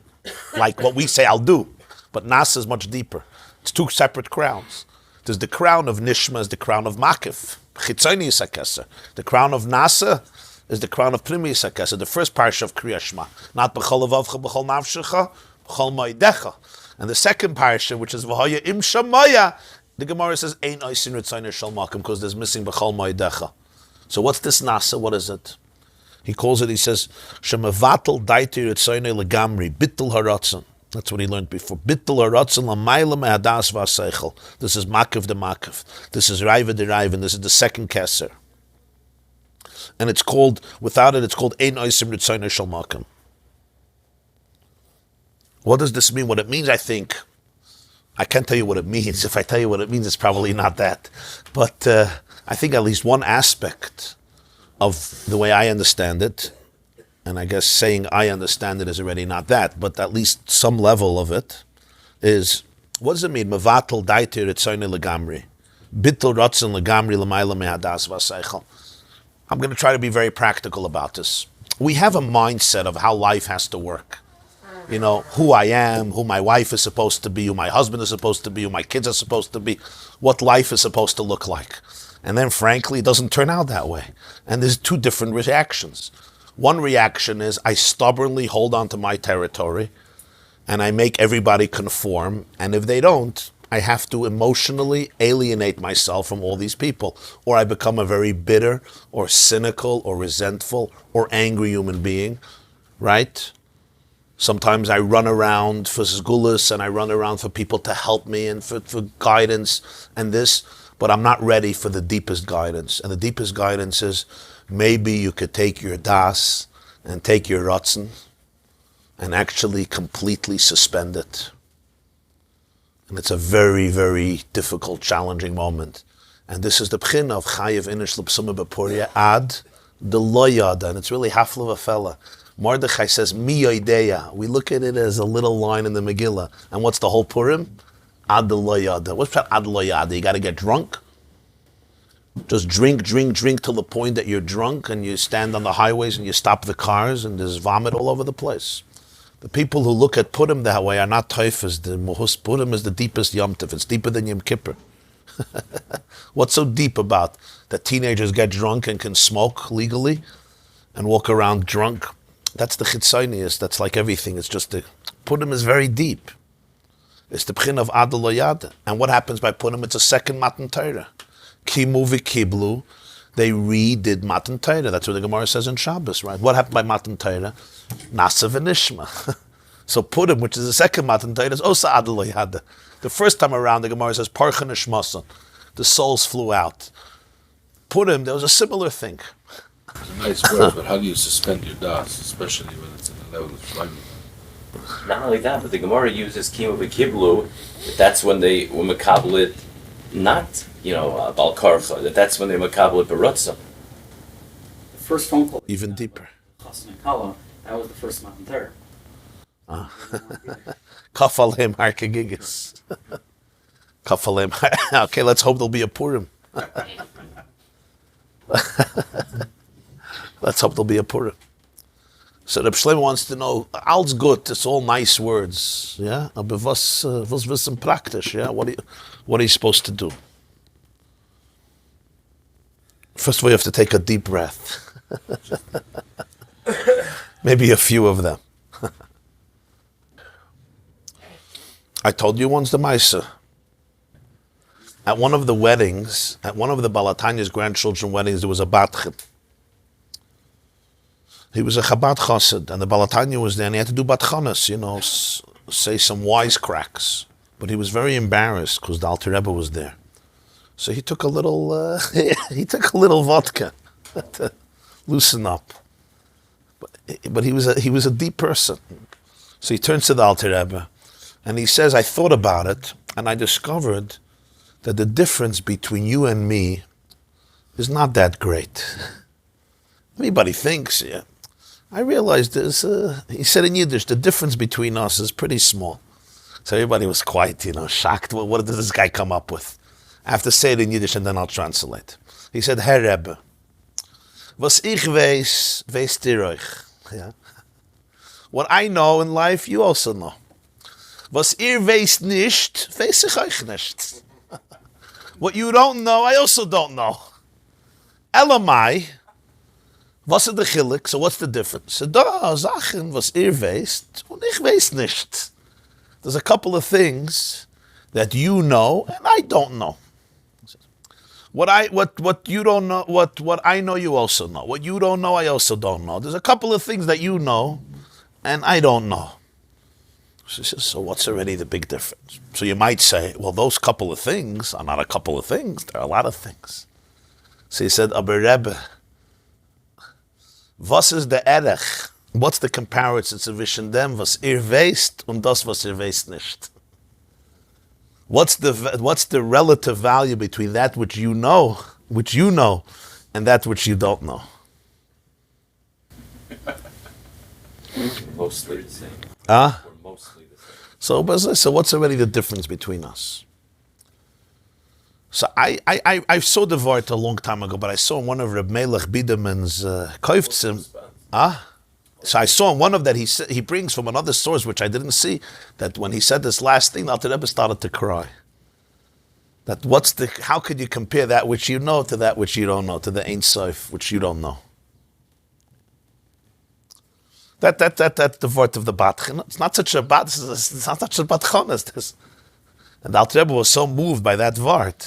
Like what we say, I'll do. But nasa is much deeper. It's two separate crowns. There's the crown of nishma is the crown of makif. Chitzoni is hakesser. The crown of nasa is the crown of primi is hakesser. The first parsha of Kriya Shema. Not b'chol levavcha, b'chol nafshecha, b'chol moedecha. And the second parsha, which is v'hoya im shamaya, the Gemara says, ein oisin ritzoyner shel makom, because there's missing b'chol moedecha. So what's this nasa? What is it? He calls it, he says, shemavatel daiti ritzoyner legamri, bittul haratzon. That's what he learned before. Bittul haratzon l'mayla me'adas v'aseichel. This is makiv de makiv. This is raiva de raiva, and this is the second keser. And it's called, without it, it's called ein oisim ritzoyner shel makom. What does this mean? What it means, I think, I can't tell you what it means. If I tell you what it means, it's probably not that. But I think at least one aspect of the way I understand it, and I guess saying I understand it is already not that, but at least some level of it, is, what does it mean? Mevatel daiti ritzoyner legamri. Bittul ratzon legamri l'mayla me'adas v'aseichel. I'm going to try to be very practical about this. We have a mindset of how life has to work. You know, who I am, who my wife is supposed to be, who my husband is supposed to be, who my kids are supposed to be, what life is supposed to look like. And then, frankly, it doesn't turn out that way. And there's two different reactions. One reaction is I stubbornly hold on to my territory and I make everybody conform. And if they don't, I have to emotionally alienate myself from all these people. Or I become a very bitter or cynical or resentful or angry human being, right? Sometimes I run around for sgulas and I run around for people to help me and for guidance and this, but I'm not ready for the deepest guidance. And the deepest guidance is maybe you could take your das and take your ratzon and actually completely suspend it. And it's a very, very difficult, challenging moment. And this is the pchin of chayiv inish l'psuma b'puria ad the loyada, and it's really hafla v'fella. Mordechai says, mi yoideya. We look at it as a little line in the Megillah. And what's the whole Purim? Ad the loyada. What's that ad loyada? You got to get drunk? Just drink till the point that you're drunk and you stand on the highways and you stop the cars and there's vomit all over the place. The people who look at Purim that way are not taifas. The Mohus Purim is the deepest Yom Tov. It's deeper than Yom Kippur. What's so deep about that teenagers get drunk and can smoke legally and walk around drunk? That's the chitzonius. That's like everything. It's just the Purim is very deep. It's the pchin of Ad Loyada. And what happens by Purim? It's a second Matan Torah. Kimu v'kiblu. They redid Matan Torah. That's what the Gemara says in Shabbos, right? What happened by Matan Torah? Nasa v'nishma. So Purim, which is the second Matan Torah, is also Ad Loyada. The first time around, the Gemara says Parcha nishmasan. The souls flew out. Purim, there was a similar thing. It's a nice word, but how do you suspend your das, especially when it's in the level of shloimim? Not only that, but the Gemara uses kimu v'kiblu. That's when they were makabel it, not bal karcha. That's when they makabel it b'rotzah. The first phone call. Even deeper. Chassan and Kala, that was the first Matan Torah. Kafalem harkegigis. Kafalem. Okay, let's hope there'll be a Purim. Let's hope there'll be a Purim. So Reb Shlomo wants to know, all's good, it's all nice words, yeah? Aber was wissen praktisch, yeah? What are you supposed to do? First of all, you have to take a deep breath. Maybe a few of them. I told you once the Maisa. At one of the weddings, at one of the Balatanya's grandchildren's weddings, there was a batchit. He was a Chabad chassid, and the Balatanya was there, and he had to do batchanas, say some wisecracks. But he was very embarrassed because the Alter Rebbe was there. So he took a little, vodka to loosen up. But But he was a deep person. So he turns to the Alter Rebbe, and he says, I thought about it, and I discovered that the difference between you and me is not that great. Everybody thinks, yeah. I realized this, he said in Yiddish, the difference between us is pretty small. So everybody was quite, shocked. What did this guy come up with? I have to say it in Yiddish and then I'll translate. He said, Herr Rebbe, was ich weiß, weißt ihr euch. Yeah. What I know in life, you also know. Was ihr weißt nicht, weiß ich euch nicht. What you don't know, I also don't know. Elamai, was ist der Chilik? So what's the difference? Da Sachen, was ihr weißt, und ich weiß nicht. There's a couple of things that you know and I don't know. What you don't know, what I know, you also know. What you don't know, I also don't know. There's a couple of things that you know and I don't know. So what's already the big difference? So you might say, well, those couple of things are not a couple of things. There are a lot of things. So he said, Aber Rebbe, was ist der Erech? What's the comparison zwischen dem, was ihr weißt, und das, was ihr weißt nicht? What's the relative value between that which you know, and that which you don't know? Mostly the same. Huh? Or mostly the same. So what's already the difference between us? So I saw the word a long time ago, but I saw in one of Reb Melech Biderman's Koiftzim. So I saw in one of that he brings from another source, which I didn't see, that when he said this last thing, the Alter Rebbe started to cry. That how could you compare that which you know to that which you don't know, to the Ein Sof, which you don't know? That the word of the Batchan. It's not such a it's not such a Batchan as this. And the Alter Rebbe was so moved by that word.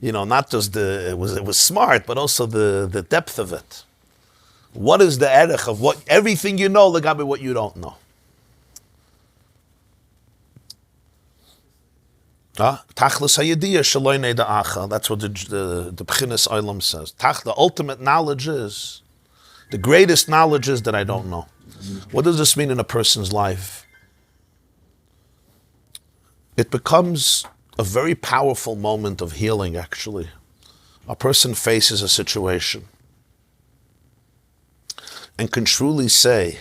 Not just it was smart, but also the depth of it. What is the erech of everything you know, legabe what you don't know? Tachlis hayediyah shaloi neida'acha. That's what the B'chinas Olam says. The ultimate knowledge is, the greatest knowledge is that I don't know. What does this mean in a person's life? It becomes a very powerful moment of healing, actually. A person faces a situation and can truly say,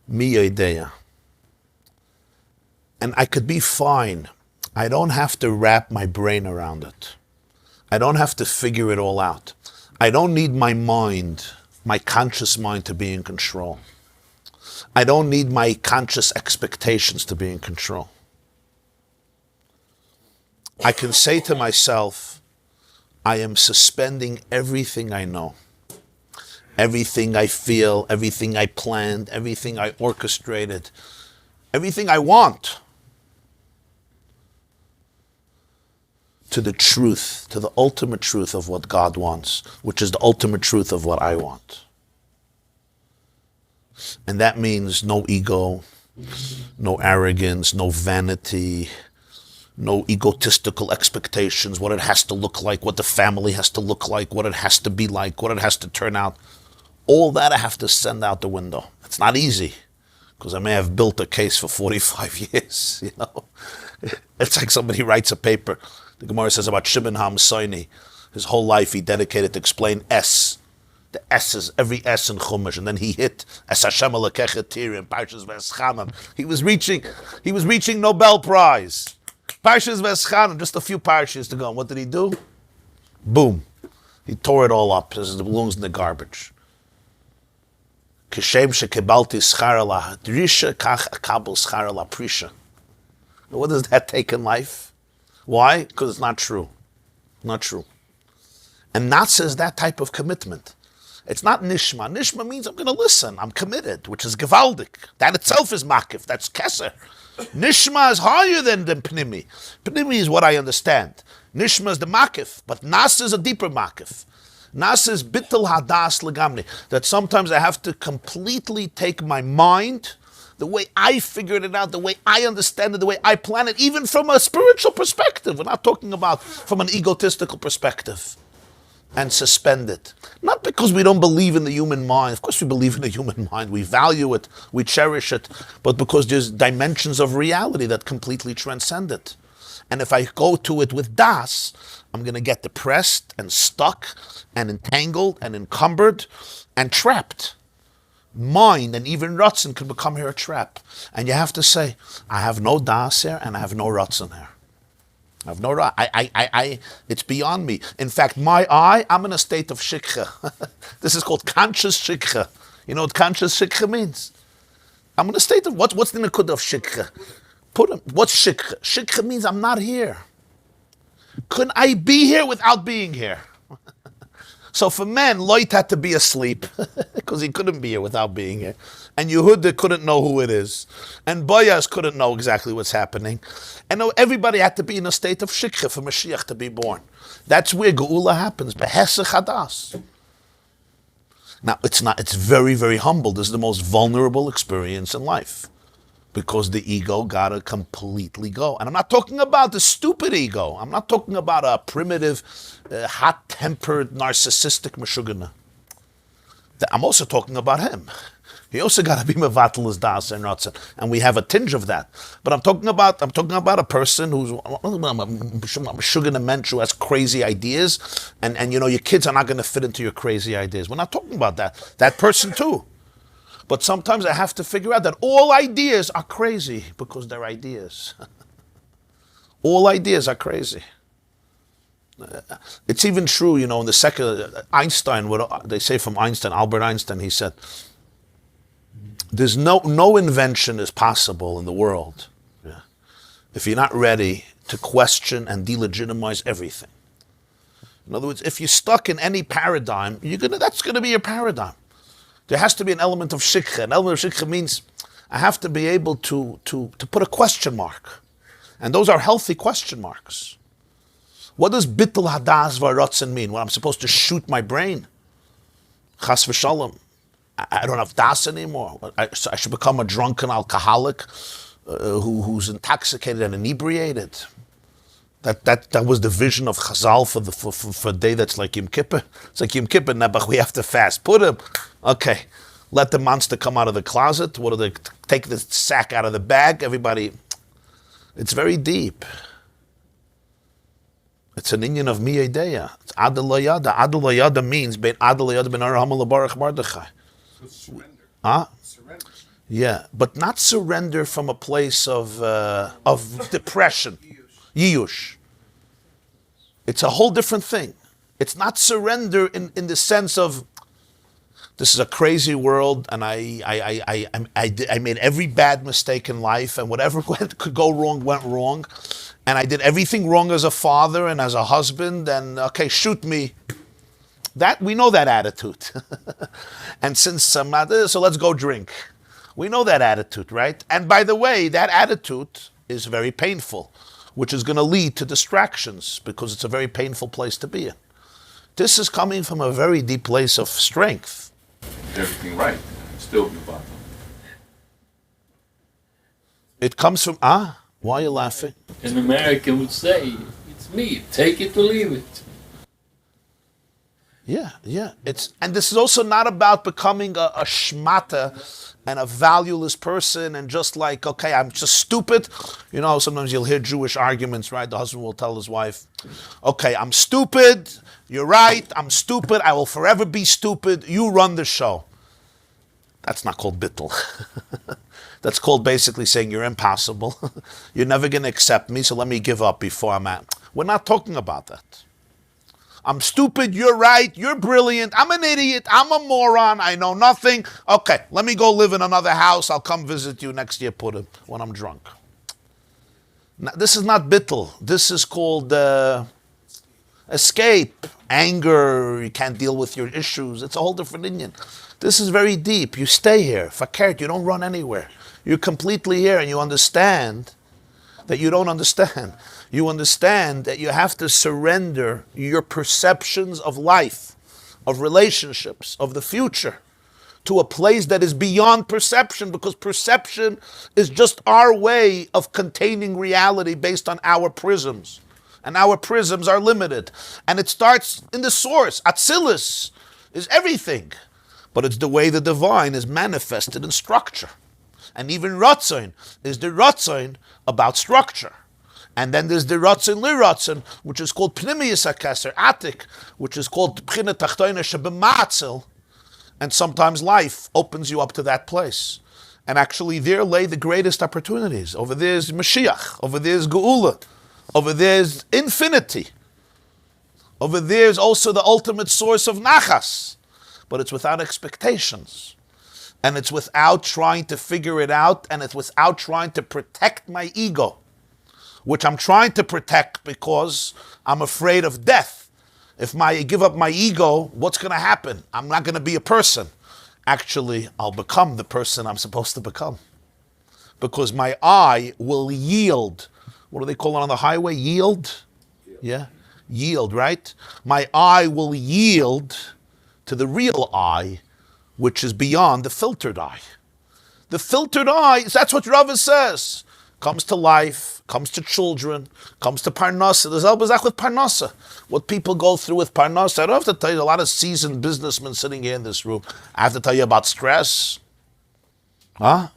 Mi yodeya. And I could be fine. I don't have to wrap my brain around it. I don't have to figure it all out. I don't need my mind, my conscious mind, to be in control. I don't need my conscious expectations to be in control. I can say to myself, I am suspending everything I know. Everything I feel, everything I planned, everything I orchestrated, everything I want, to the truth, to the ultimate truth of what God wants, which is the ultimate truth of what I want. And that means no ego, no arrogance, no vanity, no egotistical expectations, what it has to look like, what the family has to look like, what it has to be like, what it has to turn out. All that I have to send out the window. It's not easy, because I may have built a case for 45 years, It's like somebody writes a paper. The Gemara says about Shimon HaMsoni. His whole life he dedicated to explain S. The S's, every S in Chumash, and then he hit Es Hashem Elokecha Tirim, Parshas V'Eschanan. He was reaching Nobel Prize. Parshas V'Eschanan, just a few parshas to go. And what did he do? Boom. He tore it all up. It belongs in the garbage. Kishem shekebalti schar la hadrisha kach akabel schar la prisha. What does that take in life? Why? Because it's not true. Not true. And Nasa is that type of commitment. It's not nishma. Nishma means I'm going to listen. I'm committed, which is gewaldik. That itself is makif. That's keser. Nishma is higher than pnimi. Pnimi is what I understand. Nishma is the makif, but Nasa is a deeper makif. Nasa is bittul hadas legamni. That sometimes I have to completely take my mind, the way I figured it out, the way I understand it, the way I plan it, even from a spiritual perspective. We're not talking about from an egotistical perspective. and suspend it. Not because we don't believe in the human mind. Of course we believe in the human mind. We value it. We cherish it. But because there's dimensions of reality that completely transcend it. And if I go to it with das, I'm going to get depressed and stuck and entangled and encumbered and trapped. Mind and even Ratzon can become here a trap. And you have to say, I have no das here and I have no Ratzon here. I have no, it's beyond me. In fact, I'm in a state of shikha. This is called conscious shikha. You know what conscious shikha means? I'm in a state of, what's the nikud of shikha? What's shikha? Shikha means I'm not here. Couldn't I be here without being here? So for men, Loit had to be asleep because he couldn't be here without being here. And Yehuda couldn't know who it is. And Boyaz couldn't know exactly what's happening. And everybody had to be in a state of shikha for Mashiach to be born. That's where Geula happens. Behesach hadas. Now, it's very, very humble. This is the most vulnerable experience in life. Because the ego gotta completely go. And I'm not talking about the stupid ego. I'm not talking about a primitive, hot-tempered, narcissistic meshugana. I'm also talking about him. He also gotta be mevatel his das and ratzon. And we have a tinge of that. But I'm talking about a person who's a meshugana mensch who has crazy ideas, and your kids are not gonna fit into your crazy ideas. We're not talking about that. That person too. But sometimes I have to figure out that all ideas are crazy because they're ideas. All ideas are crazy. It's even true, in the second, Einstein, what they say from Einstein, Albert Einstein, he said, there's no invention is possible in the world if you're not ready to question and delegitimize everything. In other words, if you're stuck in any paradigm, that's going to be your paradigm. There has to be an element of shikha. An element of shikha means I have to be able to put a question mark. And those are healthy question marks. What does bittul hadas v'ratzon mean? When I'm supposed to shoot my brain? Chas v'shalom. I don't have das anymore. I should become a drunken alcoholic who's intoxicated and inebriated. That was the vision of Chazal for a day that's like Yom Kippur. It's like Yom Kippur, Nebuch, we have to fast. Put him. Okay. Let the monster come out of the closet. What do they take the sack out of the bag? Everybody. It's very deep. It's an inyan of miyadeya. It's adel layada. Adel layada means bein adel layada ben araham labarach mardechai. Surrender. Huh? Surrender. Yeah, but not surrender from a place of depression. Yiyush. It's a whole different thing. It's not surrender in the sense of this is a crazy world and I made every bad mistake in life and whatever could go wrong went wrong, and I did everything wrong as a father and as a husband, and okay, shoot me. That we know that attitude. And since I'm not so let's go drink. We know that attitude, right? And by the way, that attitude is very painful, which is going to lead to distractions because it's a very painful place to be in. This is coming from a very deep place of strength. Everything right. Still mevatel. It comes from, why are you laughing? An American would say, it's me, take it or leave it. Yeah. And this is also not about becoming a shmata and a valueless person and just like, okay, I'm just stupid. Sometimes you'll hear Jewish arguments, right? The husband will tell his wife, okay, I'm stupid. You're right. I'm stupid. I will forever be stupid. You run the show. That's not called bittul. That's called basically saying you're impossible. You're never going to accept me, so let me give up before I'm out. We're not talking about that. I'm stupid, you're right, you're brilliant, I'm an idiot, I'm a moron, I know nothing. Okay, let me go live in another house, I'll come visit you next year, Purim, when I'm drunk. Now, this is not bittul. This is called escape, anger, you can't deal with your issues. It's a whole different Indian. This is very deep. You stay here. Fakert, you don't run anywhere. You're completely here and you understand that you don't understand. You understand that you have to surrender your perceptions of life, of relationships, of the future, to a place that is beyond perception, because perception is just our way of containing reality based on our prisms. and our prisms are limited. And it starts in the source. Atzilus is everything. But it's the way the divine is manifested in structure. And even Ratzon is the Ratzon about structure. And then there's the Ratzon Liratzon, which is called Pnimiyus HaKeser, Atik, which is called B'china Tachtoina Shebematzil. And sometimes life opens you up to that place. And actually there lay the greatest opportunities. Over there is Mashiach. Over there is Geula. Over there is infinity. Over there is also the ultimate source of Nachas. But it's without expectations. And it's without trying to figure it out. And it's without trying to protect my ego, which I'm trying to protect because I'm afraid of death. If I give up my ego, what's going to happen? I'm not going to be a person. Actually, I'll become the person I'm supposed to become. Because my I will yield. What do they call it on the highway? Yield? Yeah? Yield, right? My I will yield to the real I, which is beyond the filtered I. The filtered I, that's what Rava says. Comes to life, comes to children, comes to Parnasa. There's Elbazach with Parnasa. What people go through with Parnasa. I don't have to tell you, a lot of seasoned businessmen sitting here in this room. I have to tell you about stress. Huh?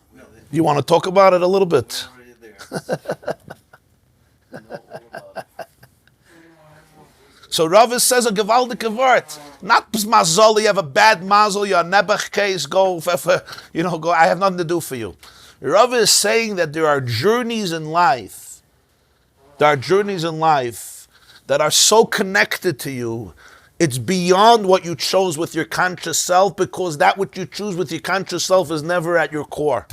You want to talk about it a little bit? So Rava says a gewaldige word. Not mazol, you have a bad mazel, you're a nebach case, go, I have nothing to do for you. Rava is saying that there are journeys in life. There are journeys in life that are so connected to you. It's beyond what you chose with your conscious self, because that which you choose with your conscious self is never at your core.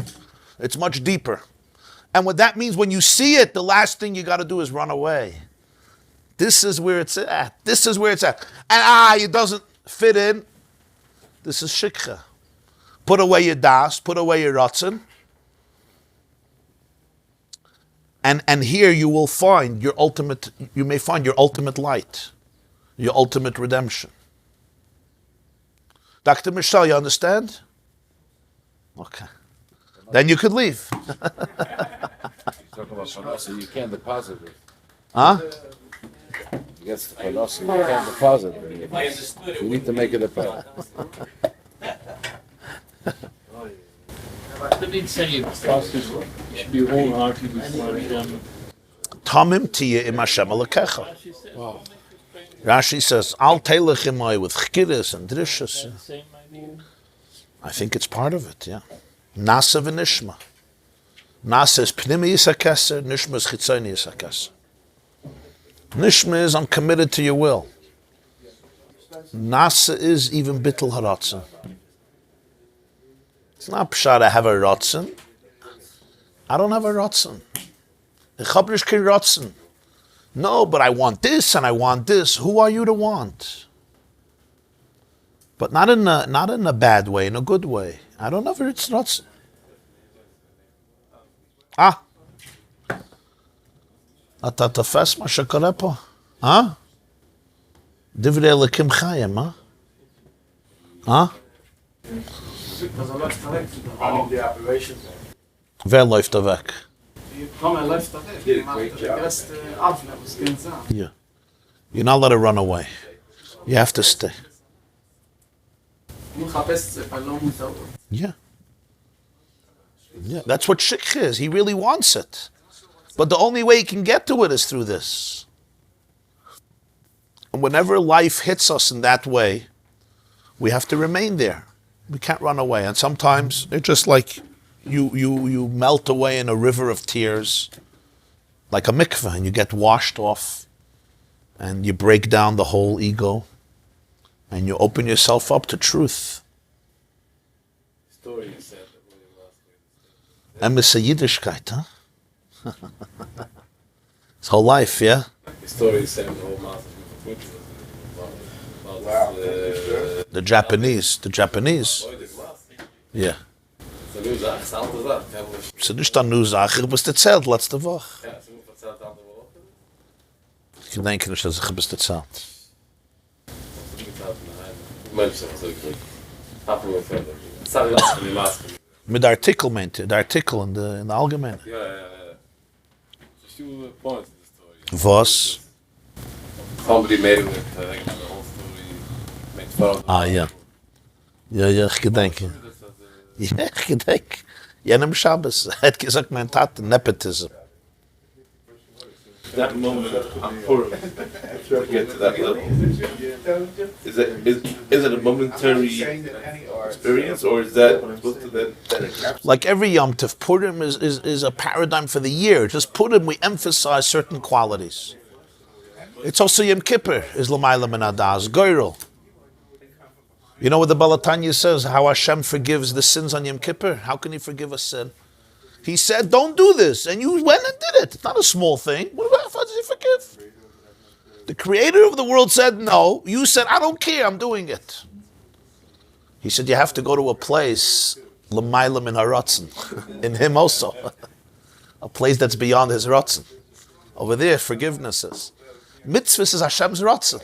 It's much deeper. And what that means, when you see it, the last thing you got to do is run away. This is where it's at. This is where it's at. And it doesn't fit in. This is shikha. Put away your das, put away your ratzon. And here you will find you may find your ultimate light, your ultimate redemption. Dr. Michelle, you understand? Okay. Then you could leave. You talk about Parnasa, you can't deposit it. Huh? You get the Parnasa, you can't deposit it. You need to make it a pay. I didn't say it was you should be wholehearted before Hashem. Tamim tiye im Hashem Elokecha. Rashi says, Al teilech imai with chkiris and drishas. Same idea. I think it's part of it, yeah. Nasa v'nishma. Nasa is pnimi yisakasa, nishma is chitzoni yisakasa. Nishma is, I'm committed to your will. Nasa is even bittul haratzon. It's not pshat I have a ratzon. I don't have a ratzon. Ich hab nicht kein ratzon. No, but I want this and I want this. Who are you to want? But not in a bad way, in a good way. I don't know if it's ratzon. אתה תופס מה שקורה פה? דברי אלוקים חיים, Because I left running the operation. wer läuft da weg? Tom läuft da weg. Did a great job. Was kann sagen? Yeah. You're not allowed to run away. You have to stay. Ich habe es verloren so. Yeah. Yeah, that's what shikh is. He really wants it. But the only way he can get to it is through this. And whenever life hits us in that way, we have to remain there. We can't run away. And sometimes it's just like you melt away in a river of tears, like a mikveh, and you get washed off, and you break down the whole ego, and you open yourself up to truth. Story you said that really lost me. Emisse Yiddishkeit, huh? His whole life, yeah? The story you said the whole master about The Japanese. Yeah. the new Sache, das alte Sache. Es ist nicht eine neue Sache, ich hab's erzählt letzte Woche. Ja, sie muss verzeiht andere Woche. Ich denke nicht, dass ich es erzählt. Mensch, das ist wirklich. Hab nur Fälle. Sorry, lass mich die Maske. Mit der Artikel meinte, der Artikel in der Allgemeinen. Ja. There's two points in the story. Was? Somebody made it with the whole story makes fun of Ah, ja. Ja, ich gedenke. Ja, ich gedenke. Jenem Shabbos. Er hat gesagt, mein Tate, Nepotism. That moment on Purim, to get to that level, is it a momentary experience, or is that supposed to then encapsulate? Like every Yom Tov, Purim is a paradigm for the year. Just Purim, we emphasize certain qualities. It's also Yom Kippur, is L'mayla min Adas, Goyrel. You know what the Balatanya says, how Hashem forgives the sins on Yom Kippur? How can He forgive a sin? He said, don't do this, and you went and did it. It's not a small thing. How does He forgive? The Creator of the world said no. You said, I don't care, I'm doing it. He said, you have to go to a place, L'mayla min haratzon, in Him also. A place that's beyond His ratzon. Over there, forgiveness is. Mitzvahs is Hashem's ratzon.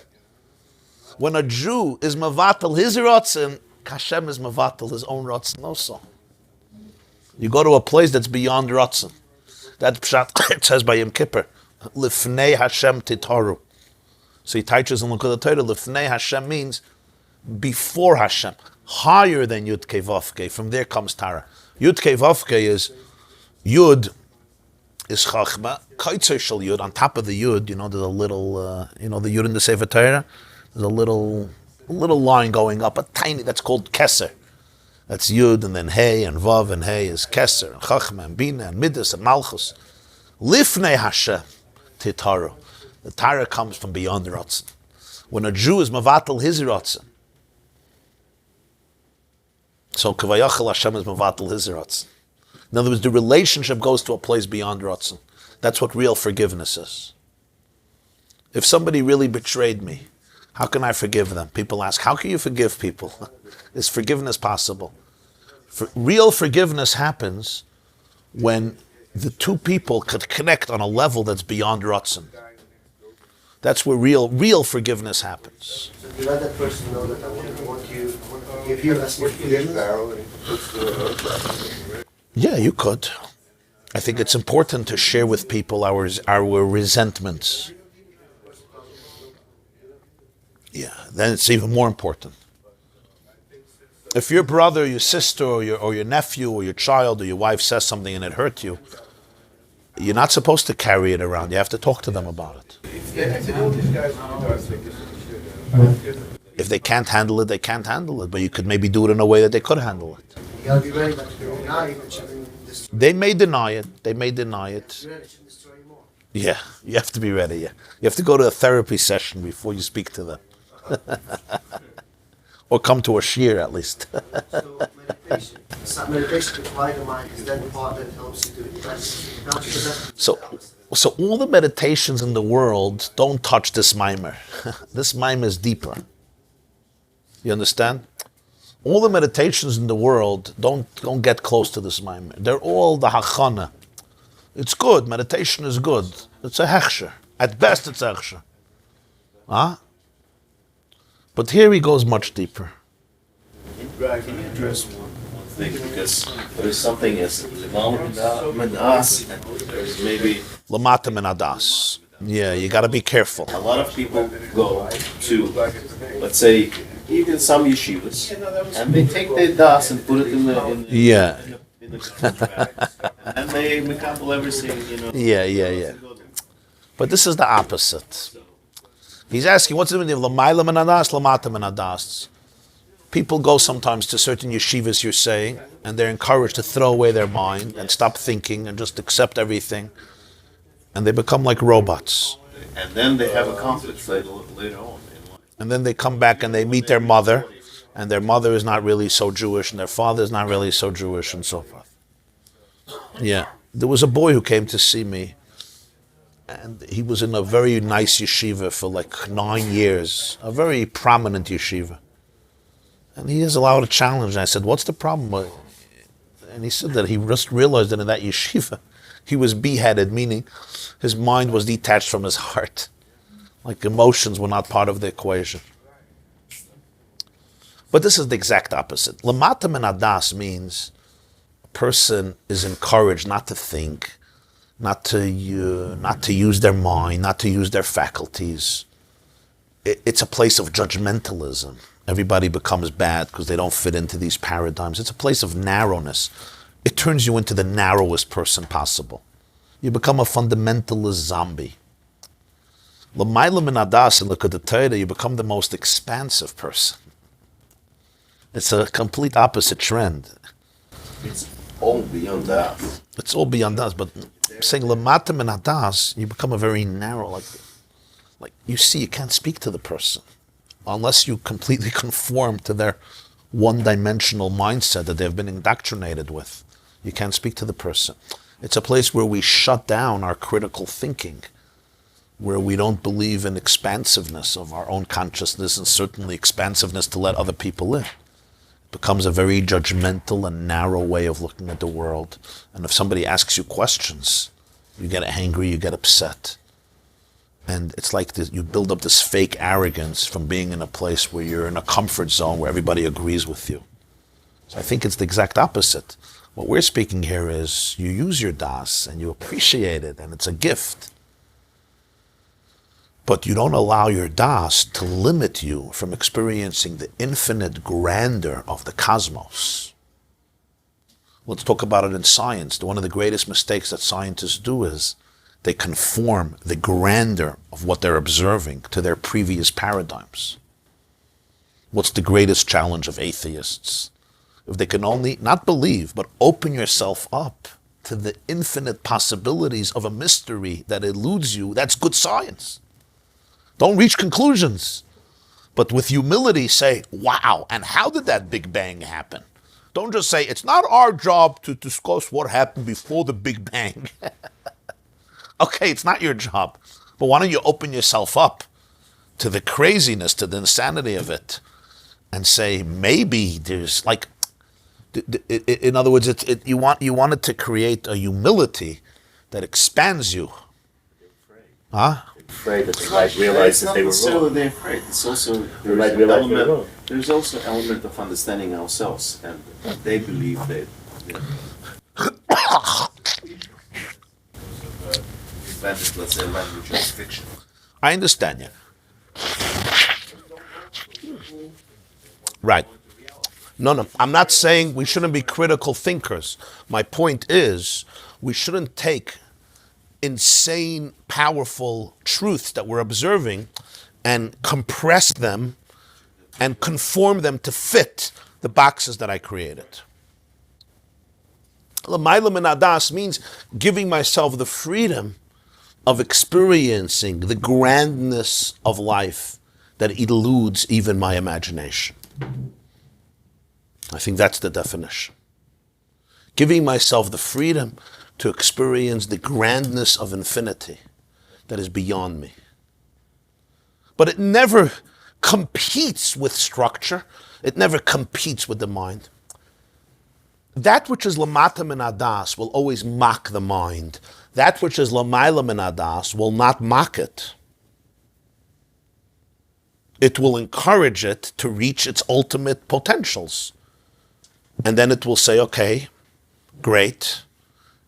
When a Jew is mavatal his ratzon, Hashem is mavatal His own ratzon also. You go to a place that's beyond ratzon. That pshat, it says by Yom Kippur, Lifnei Hashem titaru. So he teaches in Likkutei Torah, Lifnei Hashem means before Hashem, higher than Yud Vavke. From there comes Tara. Yud Vavke is Yud is Chachma, Kaitzer Shel Yud, on top of the Yud, there's a little, the Yud in the Sefer Torah, there's a little line going up, a tiny, that's called Keser. That's Yud, and then Hey, and Vav, and Hey is Keser, and Chachma, and Bina, and Midas, and Malchus. Lifnei Hashem titaru. The Tara comes from beyond the Ratzon. When a Jew is mavatal his Ratzon, so Kavayachal Hashem is mavatal his Ratzon. In other words, the relationship goes to a place beyond Ratzon. That's what real forgiveness is. If somebody really betrayed me, how can I forgive them? People ask, how can you forgive people? Is forgiveness possible? Real forgiveness happens when the two people could connect on a level that's beyond Ratzon. That's where real forgiveness happens. So you let that person know that I want to give you as much forgiveness? Yeah, you could. I think it's important to share with people our resentments. Yeah, then it's even more important. If your brother, your sister, or your nephew, or your child, or your wife says something and it hurt you, you're not supposed to carry it around. You have to talk to them about it. If they can't handle it, they can't handle it. But you could maybe do it in a way that they could handle it. You gotta be ready not to deny it. They may deny it. They may deny it. Yeah, you have to be ready. Yeah, you have to go to a therapy session before you speak to them, or come to a Shir at least. So meditation to quiet the mind is that part that helps you to practice. So all the meditations in the world don't touch this mimer. This mimer is deeper. You understand? All the meditations in the world don't get close to this mimer. They're all the hachana. It's good. Meditation is good. It's a hechsher. At best, it's a hechsher. Huh? But here he goes much deeper. Can you address one thing? Because there's something as Madas, and there's maybe Lamata min adas. Yeah, you got to be careful. a lot of people go to, let's say, even some yeshivas, and they take their das and put it in the Yeah. contract, and they mekabel everything, Yeah. But this is the opposite. He's asking, what's the meaning of Lamayla min adas, Lamata min adas? People go sometimes to certain yeshivas, you're saying, and they're encouraged to throw away their mind and stop thinking and just accept everything. And they become like robots. and then they have a conflict later on in life. And then they come back and they meet their mother, and their mother is not really so Jewish, and their father is not really so Jewish, and so forth. Yeah. There was a boy who came to see me, and he was in a very nice yeshiva for like 9 years, a very prominent yeshiva. And he has allowed a challenge. And I said, what's the problem? And he said that he just realized that in that yeshiva, he was beheaded, meaning his mind was detached from his heart. Like emotions were not part of the equation. But this is the exact opposite. Lamata min adas means a person is encouraged not to think, not to use their mind, not to use their faculties. it's a place of judgmentalism. Everybody becomes bad because they don't fit into these paradigms. It's a place of narrowness. It turns you into the narrowest person possible. You become a fundamentalist zombie. L'mayla min adas in Likkutei, you become the most expansive person. It's a complete opposite trend. It's all beyond that. It's all beyond us, but saying lamata min adas, you become a very narrow, like you see, you can't speak to the person unless you completely conform to their one-dimensional mindset that they've been indoctrinated with. You can't speak to the person. It's a place where we shut down our critical thinking, where we don't believe in expansiveness of our own consciousness and certainly expansiveness to let other people in. It becomes a very judgmental and narrow way of looking at the world. And if somebody asks you questions, you get angry, you get upset. And it's like this, you build up this fake arrogance from being in a place where you're in a comfort zone where everybody agrees with you. So I think it's the exact opposite. What we're speaking here is you use your das and you appreciate it and it's a gift. But you don't allow your das to limit you from experiencing the infinite grandeur of the cosmos. Let's talk about it in science. One of the greatest mistakes that scientists do is they conform the grandeur of what they're observing to their previous paradigms. What's the greatest challenge of atheists? If they can only not believe, but open yourself up to the infinite possibilities of a mystery that eludes you, that's good science. Don't reach conclusions, but with humility say, wow, and how did that Big Bang happen? Don't just say, it's not our job to discuss what happened before the Big Bang. Okay, it's not your job, but why don't you open yourself up to the craziness, to the insanity of it, and say, maybe there's like, in other words, you wanted to create a humility that expands you. Huh? Afraid that they might realize that they were wrong. They're afraid. It's also They might realize they're wrong. there's also an element of understanding ourselves, and they believe that. Invented, let's say, language of fiction. I understand you. Right. No, I'm not saying we shouldn't be critical thinkers. My point is, we shouldn't take insane, powerful truths that we're observing and compress them and conform them to fit the boxes that I created. L'mayla min adas means giving myself the freedom of experiencing the grandness of life that eludes even my imagination. I think that's the definition. Giving myself the freedom to experience the grandness of infinity that is beyond me. But it never competes with structure. It never competes with the mind. That which is lamata min adas will always mock the mind. That which is l'mayla min adas will not mock it. It will encourage it to reach its ultimate potentials. And then it will say, okay, great,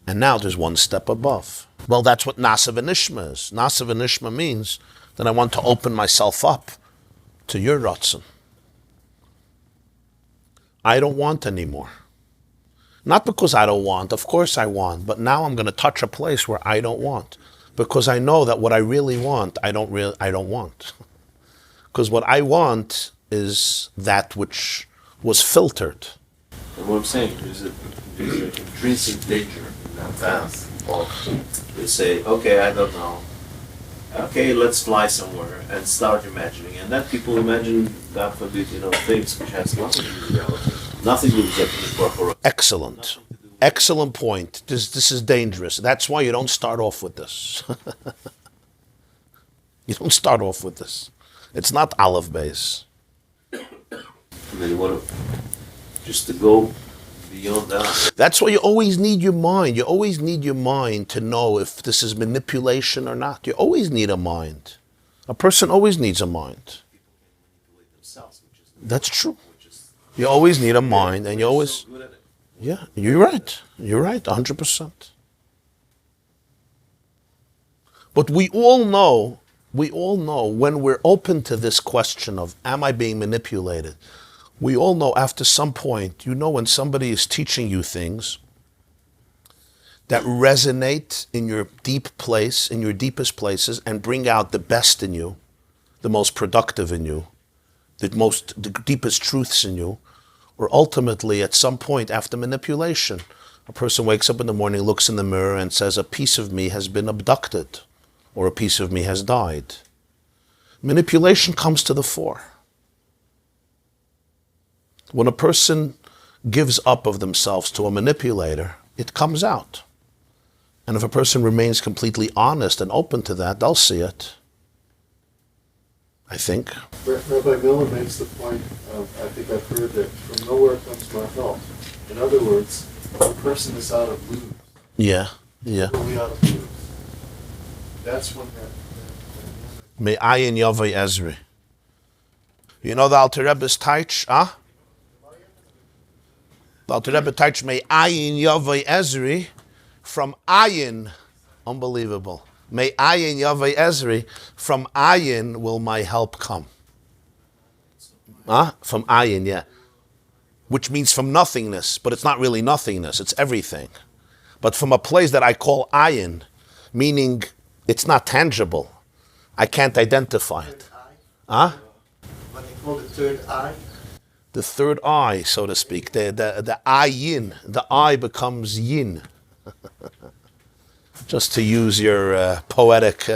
and now there's one step above. Well, that's what nasa v'nishma is. Nasa v'nishma means that I want to open myself up to your ratzon. I don't want anymore. Not because I don't want, of course I want, but now I'm going to touch a place where I don't want. Because I know that what I really want, I don't want. Because what I want is that which was filtered. And what I'm saying is that there's an intrinsic danger in that path of, they say, okay, I don't know. Okay, let's fly somewhere and start imagining. And then people imagine, God forbid, things which has nothing to do with reality. Nothing to do with proper. Excellent. Excellent point. This is dangerous. That's why you don't start off with this. You don't start off with this. It's not olive base. And then you want to just to go beyond that. That's why you always need your mind. You always need your mind to know if this is manipulation or not. You always need a mind. A person always needs a mind. That's true. You always need a mind, and you always... Yeah, you're right. You're right, 100%. But we all know we all know when we're open to this question of, am I being manipulated? We all know after some point, when somebody is teaching you things that resonate in your deep place, in your deepest places, and bring out the best in you, the most productive in you, the deepest truths in you, or ultimately at some point after manipulation, a person wakes up in the morning, looks in the mirror and says, a piece of me has been abducted, or a piece of me has died. Manipulation comes to the fore. When a person gives up of themselves to a manipulator, it comes out. And if a person remains completely honest and open to that, they'll see it. I think. Rabbi Miller makes the point of, I think I've heard that from nowhere comes my help. In other words, the person is out of lose. Yeah. Really out of lose. That's when that Me'ayin Yavai Ezri. You know the Alter Rebbe's taich, huh? The Alter Rebbe taich Me'ayin Yavai Ezri from ayin. Unbelievable. Me'ayin Yavai Ezri, from ayin will my help come. Huh? From ayin, yeah. Which means from nothingness, but it's not really nothingness, it's everything. But from a place that I call ayin, meaning it's not tangible. I can't identify it. Huh? what they call the third eye. The third eye, so to speak. The ayin. The eye becomes yin. Just to use your poetic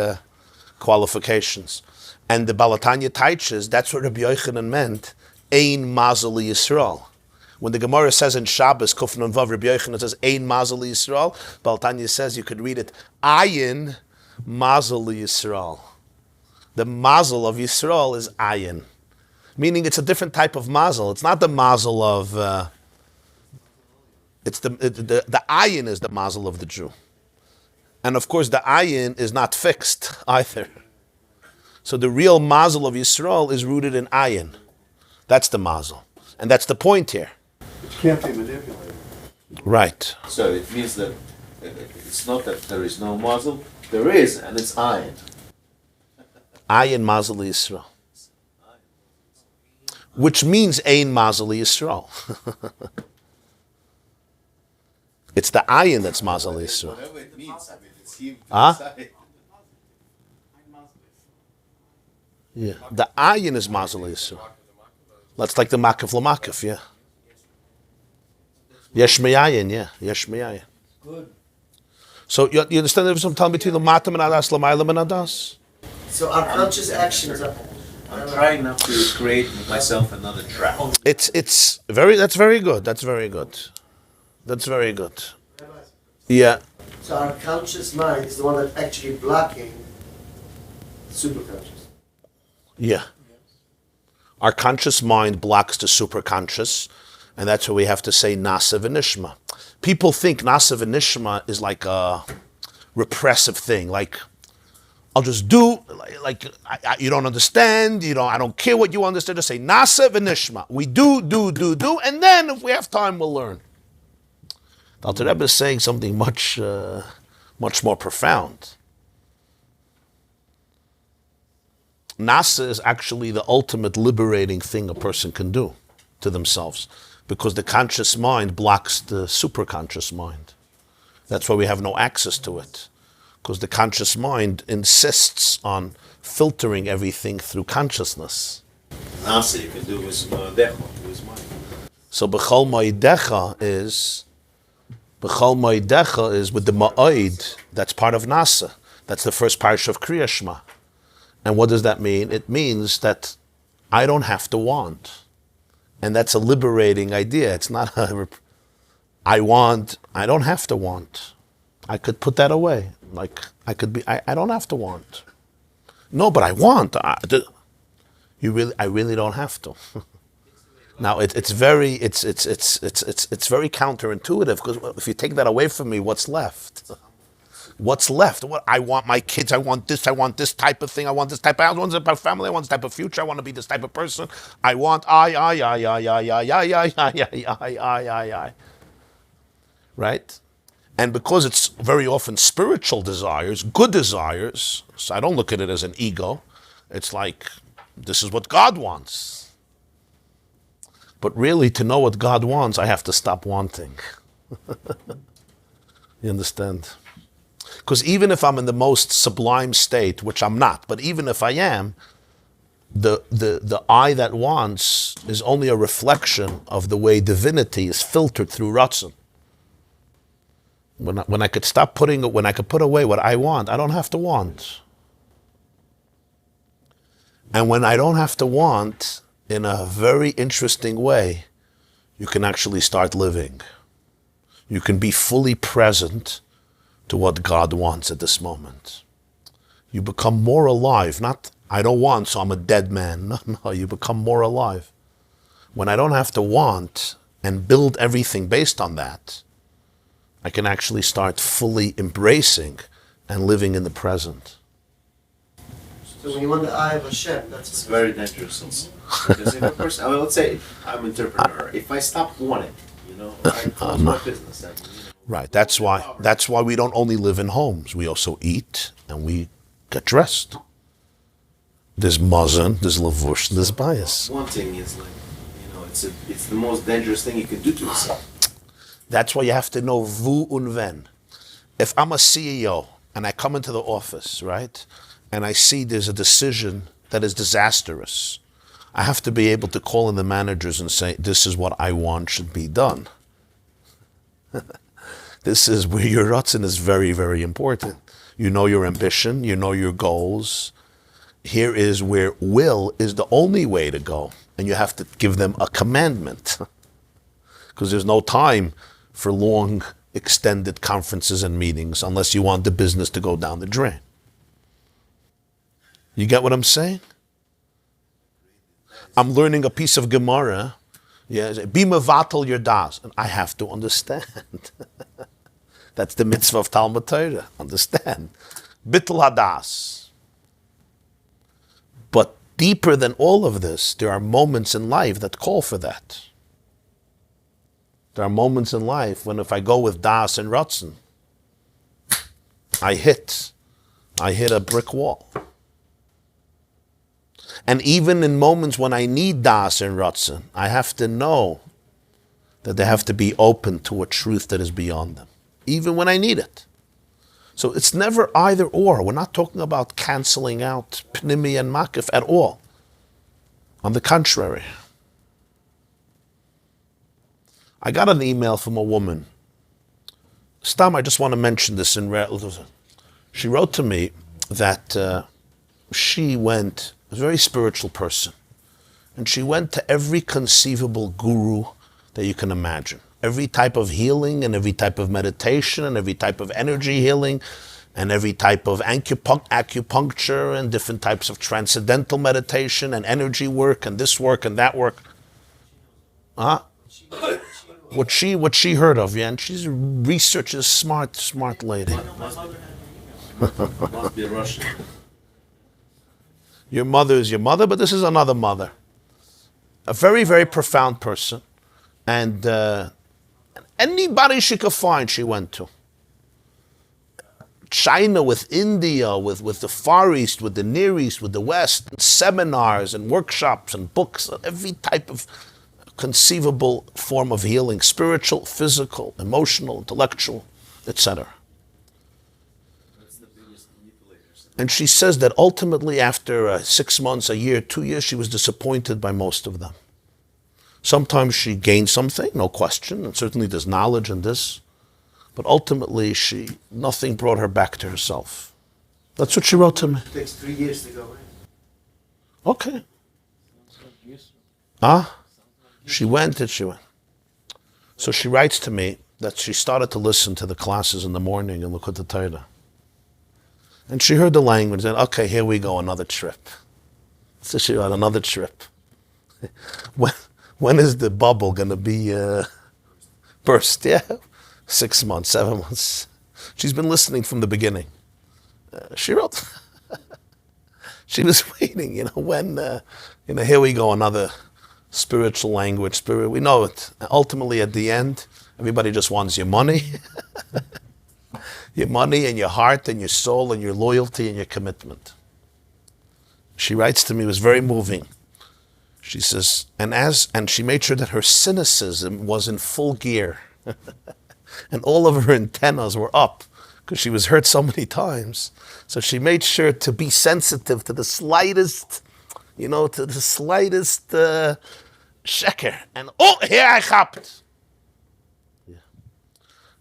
qualifications. And the Balatanya teaches, that's what Rabbi Yochanan meant, Ein Mazel Yisrael. When the Gemara says in Shabbos, Kuf Nun Vav, Rabbi Yochanan says, Ein Mazel Yisrael, Balatanya says, you could read it, Ayin Mazel Yisrael. The mazel of Yisrael is ayin. Meaning it's a different type of mazel. It's not the mazel of, the ayin is the mazel of the Jew. And of course the ayin is not fixed either. So the real mazel of Yisrael is rooted in ayin. That's the mazel. And that's the point here. It can't be manipulated. Right. So it means that it's not that there is no mazel, there is, and it's ayin. Ayin Mazel Yisrael. Which means Ein Mazel Yisrael. It's the Ayin that's Mazel Yisrael. Whatever it means, I mean, it's him. Huh? Yeah. The Ayin is Mazel Yisrael. That's like the Makif L'Makif, yeah. Yesh Me'ayin, yeah. Yesh Me'ayin. Good. So you understand the difference between the Matam and Adas, Lamaylam and Adas? So unconscious actions are... I'm trying not to create myself another trap. That's very good. That's very good. Yeah. So our conscious mind is the one that's actually blocking the superconscious. Yeah. Our conscious mind blocks the superconscious, and that's why we have to say Nasa v'nishma. People think Nasa v'nishma is like a repressive thing, like I'll just do, you don't understand, I don't care what you understand, just say Nasa v'nishma. We do, and then if we have time, we'll learn. The Alter Rebbe is saying something much more profound. Nasa is actually the ultimate liberating thing a person can do to themselves, because the conscious mind blocks the superconscious mind. That's why we have no access to it. Because the conscious mind insists on filtering everything through consciousness. Nasa you can do with Decha, with mind. So Bechol Moedecha is with the Ma'oid, that's part of Nasa. That's the first Parsha of Kriya Shema. And what does that mean? It means that I don't have to want. And that's a liberating idea. It's not I don't have to want. I could put that away. I don't have to want. No, but I want. I really don't have to. Now it's very counterintuitive, because if you take that away from me, what's left? What's left? What I want my kids. I want this type of thing. I want this type of house. I want this type of family. I want this type of future. I want to be this type of person. I want I. Right? And because it's very often spiritual desires, good desires, so I don't look at it as an ego. It's like, this is what God wants. But really, to know what God wants, I have to stop wanting. You understand? Because even if I'm in the most sublime state, which I'm not, but even if I am, the I that wants is only a reflection of the way divinity is filtered through Ratzon. When I could stop when I could put away what I want, I don't have to want. And when I don't have to want, in a very interesting way, you can actually start living. You can be fully present to what God wants at this moment. You become more alive, not I don't want, so I'm a dead man. No, you become more alive. When I don't have to want and build everything based on that, I can actually start fully embracing and living in the present. So when you want the eye of Hashem, that's It's very dangerous also. Because if a person, let's say I'm an entrepreneur, if I stop wanting, I close my business. Right, that's why we don't only live in homes. We also eat and we get dressed. There's mazon, there's lavush, there's bias. Wanting is like, it's the most dangerous thing you can do to yourself. That's why you have to know vu und ven. If I'm a CEO and I come into the office, right, and I see there's a decision that is disastrous, I have to be able to call in the managers and say, this is what I want should be done. This is where your ratzon is very, very important. You know your ambition, you know your goals. Here is where will is the only way to go. And you have to give them a commandment. Because there's no time for long, extended conferences and meetings unless you want the business to go down the drain. You get what I'm saying? I'm learning a piece of Gemara. Yeah, be mevatel your das. And I have to understand. That's the mitzvah of Talmud Torah. Understand. Bittul hadas. But deeper than all of this, there are moments in life that call for that. There are moments in life when if I go with das and ratzon, I hit a brick wall. And even in moments when I need das and ratzon, I have to know that they have to be open to a truth that is beyond them, even when I need it. So it's never either or. We're not talking about canceling out pnimi and makif at all. On the contrary. I got an email from a woman. Stam, I just want to mention this in relative. She wrote to me that she went, a very spiritual person, and she went to every conceivable guru that you can imagine. Every type of healing and every type of meditation and every type of energy healing and every type of acupuncture and different types of transcendental meditation and energy work and this work and that work. What she heard of, yeah, and she's researches, smart lady. Must be Russian. Your mother is your mother, but this is another mother. A very, very profound person. And anybody she could find, she went to. China, with India, with the Far East, with the Near East, with the West, and seminars and workshops and books, every type of conceivable form of healing, spiritual, physical, emotional, intellectual, etc. And she says that ultimately after 6 months, a year, 2 years, she was disappointed by most of them. Sometimes she gained something, no question, and certainly there's knowledge in this. But ultimately, nothing brought her back to herself. That's what she wrote to me. It takes 3 years to go in. Okay. She went and she went. So she writes to me that she started to listen to the classes in the morning in Likkutei Torah. And she heard the language and, okay, here we go, another trip. So she wrote, another trip. When is the bubble going to be burst? Yeah, 6 months, 7 months. She's been listening from the beginning. She wrote, she was waiting, when, here we go, another spiritual language, we know it. Ultimately, at the end, everybody just wants your money. your money and your heart and your soul and your loyalty and your commitment. She writes to me, it was very moving. She says, and she made sure that her cynicism was in full gear. And all of her antennas were up because she was hurt so many times. So she made sure to be sensitive to the slightest, to the slightest sheker. And here I hopped. Yeah.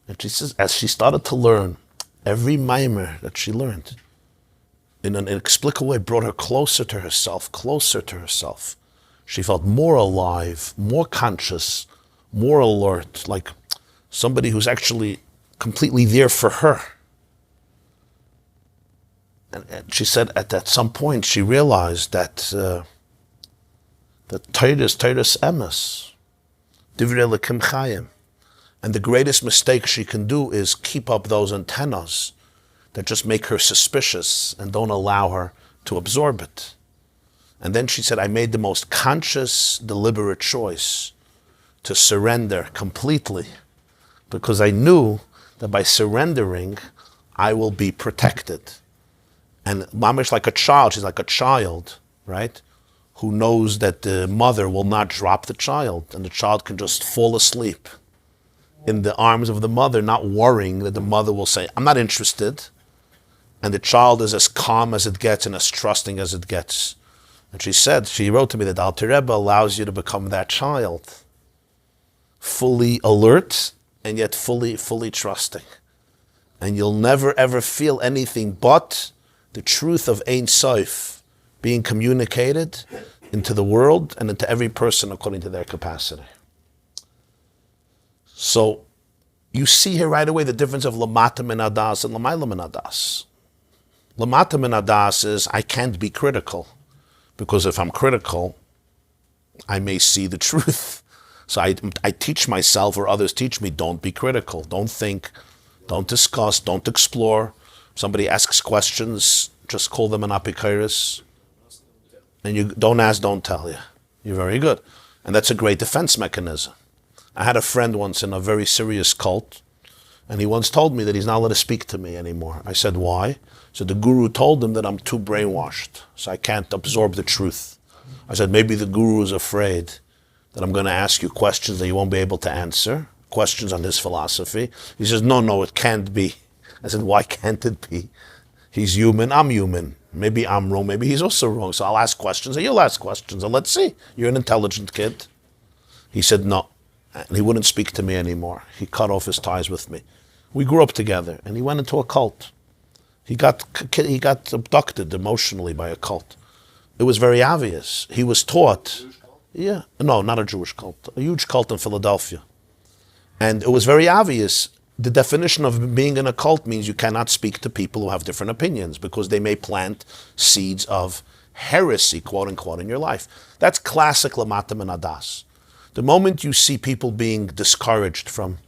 And she says, as she started to learn, every mimer that she learned, in an inexplicable way, brought her closer to herself, closer to herself. She felt more alive, more conscious, more alert, like somebody who's actually completely there for her. And she said at some point she realized that Titus emes, divrei Elokim Chaim, and the greatest mistake she can do is keep up those antennas that just make her suspicious and don't allow her to absorb it. And then she said, I made the most conscious, deliberate choice to surrender completely, because I knew that by surrendering, I will be protected. And Mamish, like a child, she's like a child, right? Who knows that the mother will not drop the child, and the child can just fall asleep in the arms of the mother, not worrying that the mother will say, I'm not interested. And the child is as calm as it gets and as trusting as it gets. And she wrote to me that Alter Rebbe allows you to become that child, fully alert and yet fully trusting. And you'll never ever feel anything but the truth of Ein Sof being communicated into the world and into every person according to their capacity. So you see here right away the difference of Lamata min Adas and Lamayla min Adas. Lamata min Adas is I can't be critical, because if I'm critical, I may see the truth. So I teach myself, or others teach me, don't be critical, don't think, don't discuss, don't explore. Somebody asks questions, just call them an apikairis. And you don't ask, don't tell. Yeah, you're very good. And that's a great defense mechanism. I had a friend once in a very serious cult, and he once told me that he's not allowed to speak to me anymore. I said, why? So the guru told him that I'm too brainwashed, so I can't absorb the truth. I said, maybe the guru is afraid that I'm going to ask you questions that you won't be able to answer, questions on his philosophy. He says, no, it can't be. I said, why can't it be? He's human, I'm human. Maybe I'm wrong, maybe he's also wrong. So I'll ask questions, and you'll ask questions, and let's see. You're an intelligent kid. He said no, and he wouldn't speak to me anymore. He cut off his ties with me. We grew up together, and he went into a cult. He got abducted emotionally by a cult. It was very obvious. He was taught, yeah, no, not a Jewish cult, a huge cult in Philadelphia. And it was very obvious. The definition of being in a cult means you cannot speak to people who have different opinions, because they may plant seeds of heresy, quote unquote, in your life. That's classic Lamata min Adas. The moment you see people being discouraged from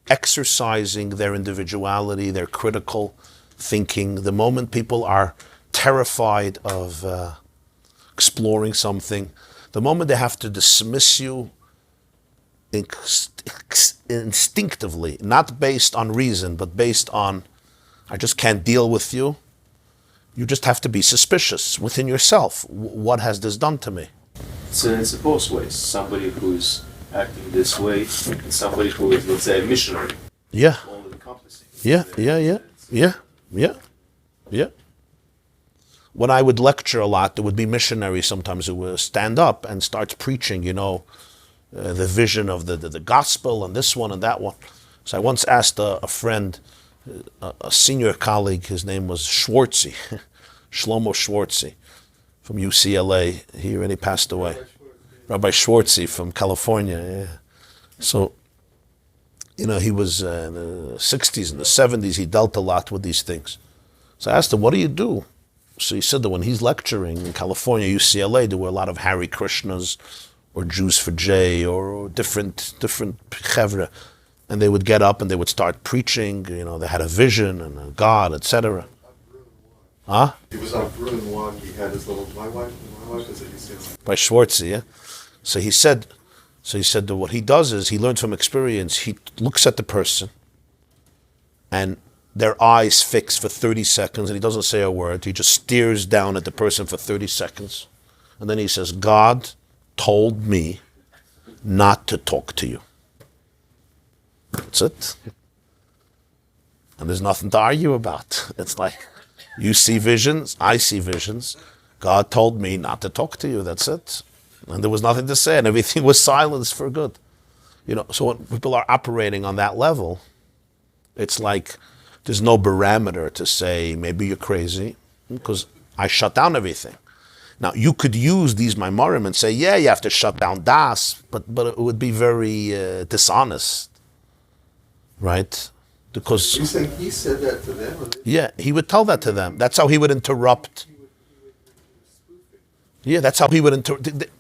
exercising their individuality, their critical thinking, the moment people are terrified of exploring something, the moment they have to dismiss you instinctively, not based on reason, but based on, I just can't deal with you, you just have to be suspicious within yourself. What has this done to me? So it's both ways. Somebody who's acting this way, and somebody who is, let's say, a missionary. Yeah. All encompassing. Yeah. When I would lecture a lot, there would be missionaries sometimes who would stand up and start preaching, the vision of the gospel and this one and that one. So I once asked a friend, a senior colleague, his name was Schwartzy, Shlomo Schwartzy, from UCLA here, and he passed away. Rabbi Schwartzy from California, yeah. So, he was in the 60s and the 70s, he dealt a lot with these things. So I asked him, what do you do? So he said that when he's lecturing in California, UCLA, there were a lot of Hare Krishnas, or Jews for Jay, or different chevra, and they would get up and they would start preaching. They had a vision and a God, etc. Huh? He was on Bruin 1. He had his little my wife is it UCLA. By Schwartzy, yeah. So he said that what he does is he learns from experience. He looks at the person, and their eyes fixed for 30 seconds, and he doesn't say a word. He just stares down at the person for 30 seconds. And then he says, God told me not to talk to you. That's it. And there's nothing to argue about. It's like, you see visions, I see visions. God told me not to talk to you, that's it. And there was nothing to say, and everything was silence for good. You know, so when people are operating on that level, it's like there's no barometer to say, maybe you're crazy, because I shut down everything. Now, you could use these Maimorim and say, yeah, you have to shut down Das, but it would be very dishonest, right? Because You think he said that to them? Or yeah, he would tell that to them. That's how he would interrupt. Yeah, that's how he would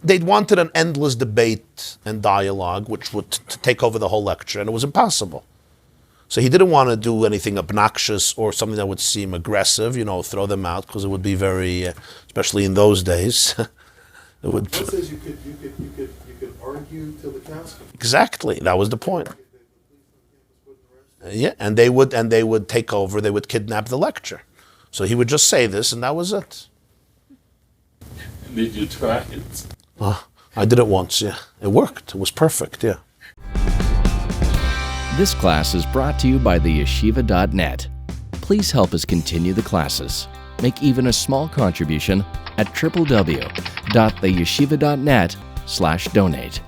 they'd wanted an endless debate and dialogue, which would take over the whole lecture, and it was impossible. So he didn't want to do anything obnoxious or something that would seem aggressive, you know, throw them out, because it would be very, especially in those days, it would. One says you could argue till the cows come. Exactly, that was the point. Yeah, and they would take over. They would kidnap the lecture. So he would just say this, and that was it. Did you try it? I did it once. Yeah, it worked. It was perfect. Yeah. This class is brought to you by theyeshiva.net. Please help us continue the classes. Make even a small contribution at www.theyeshiva.net/donate.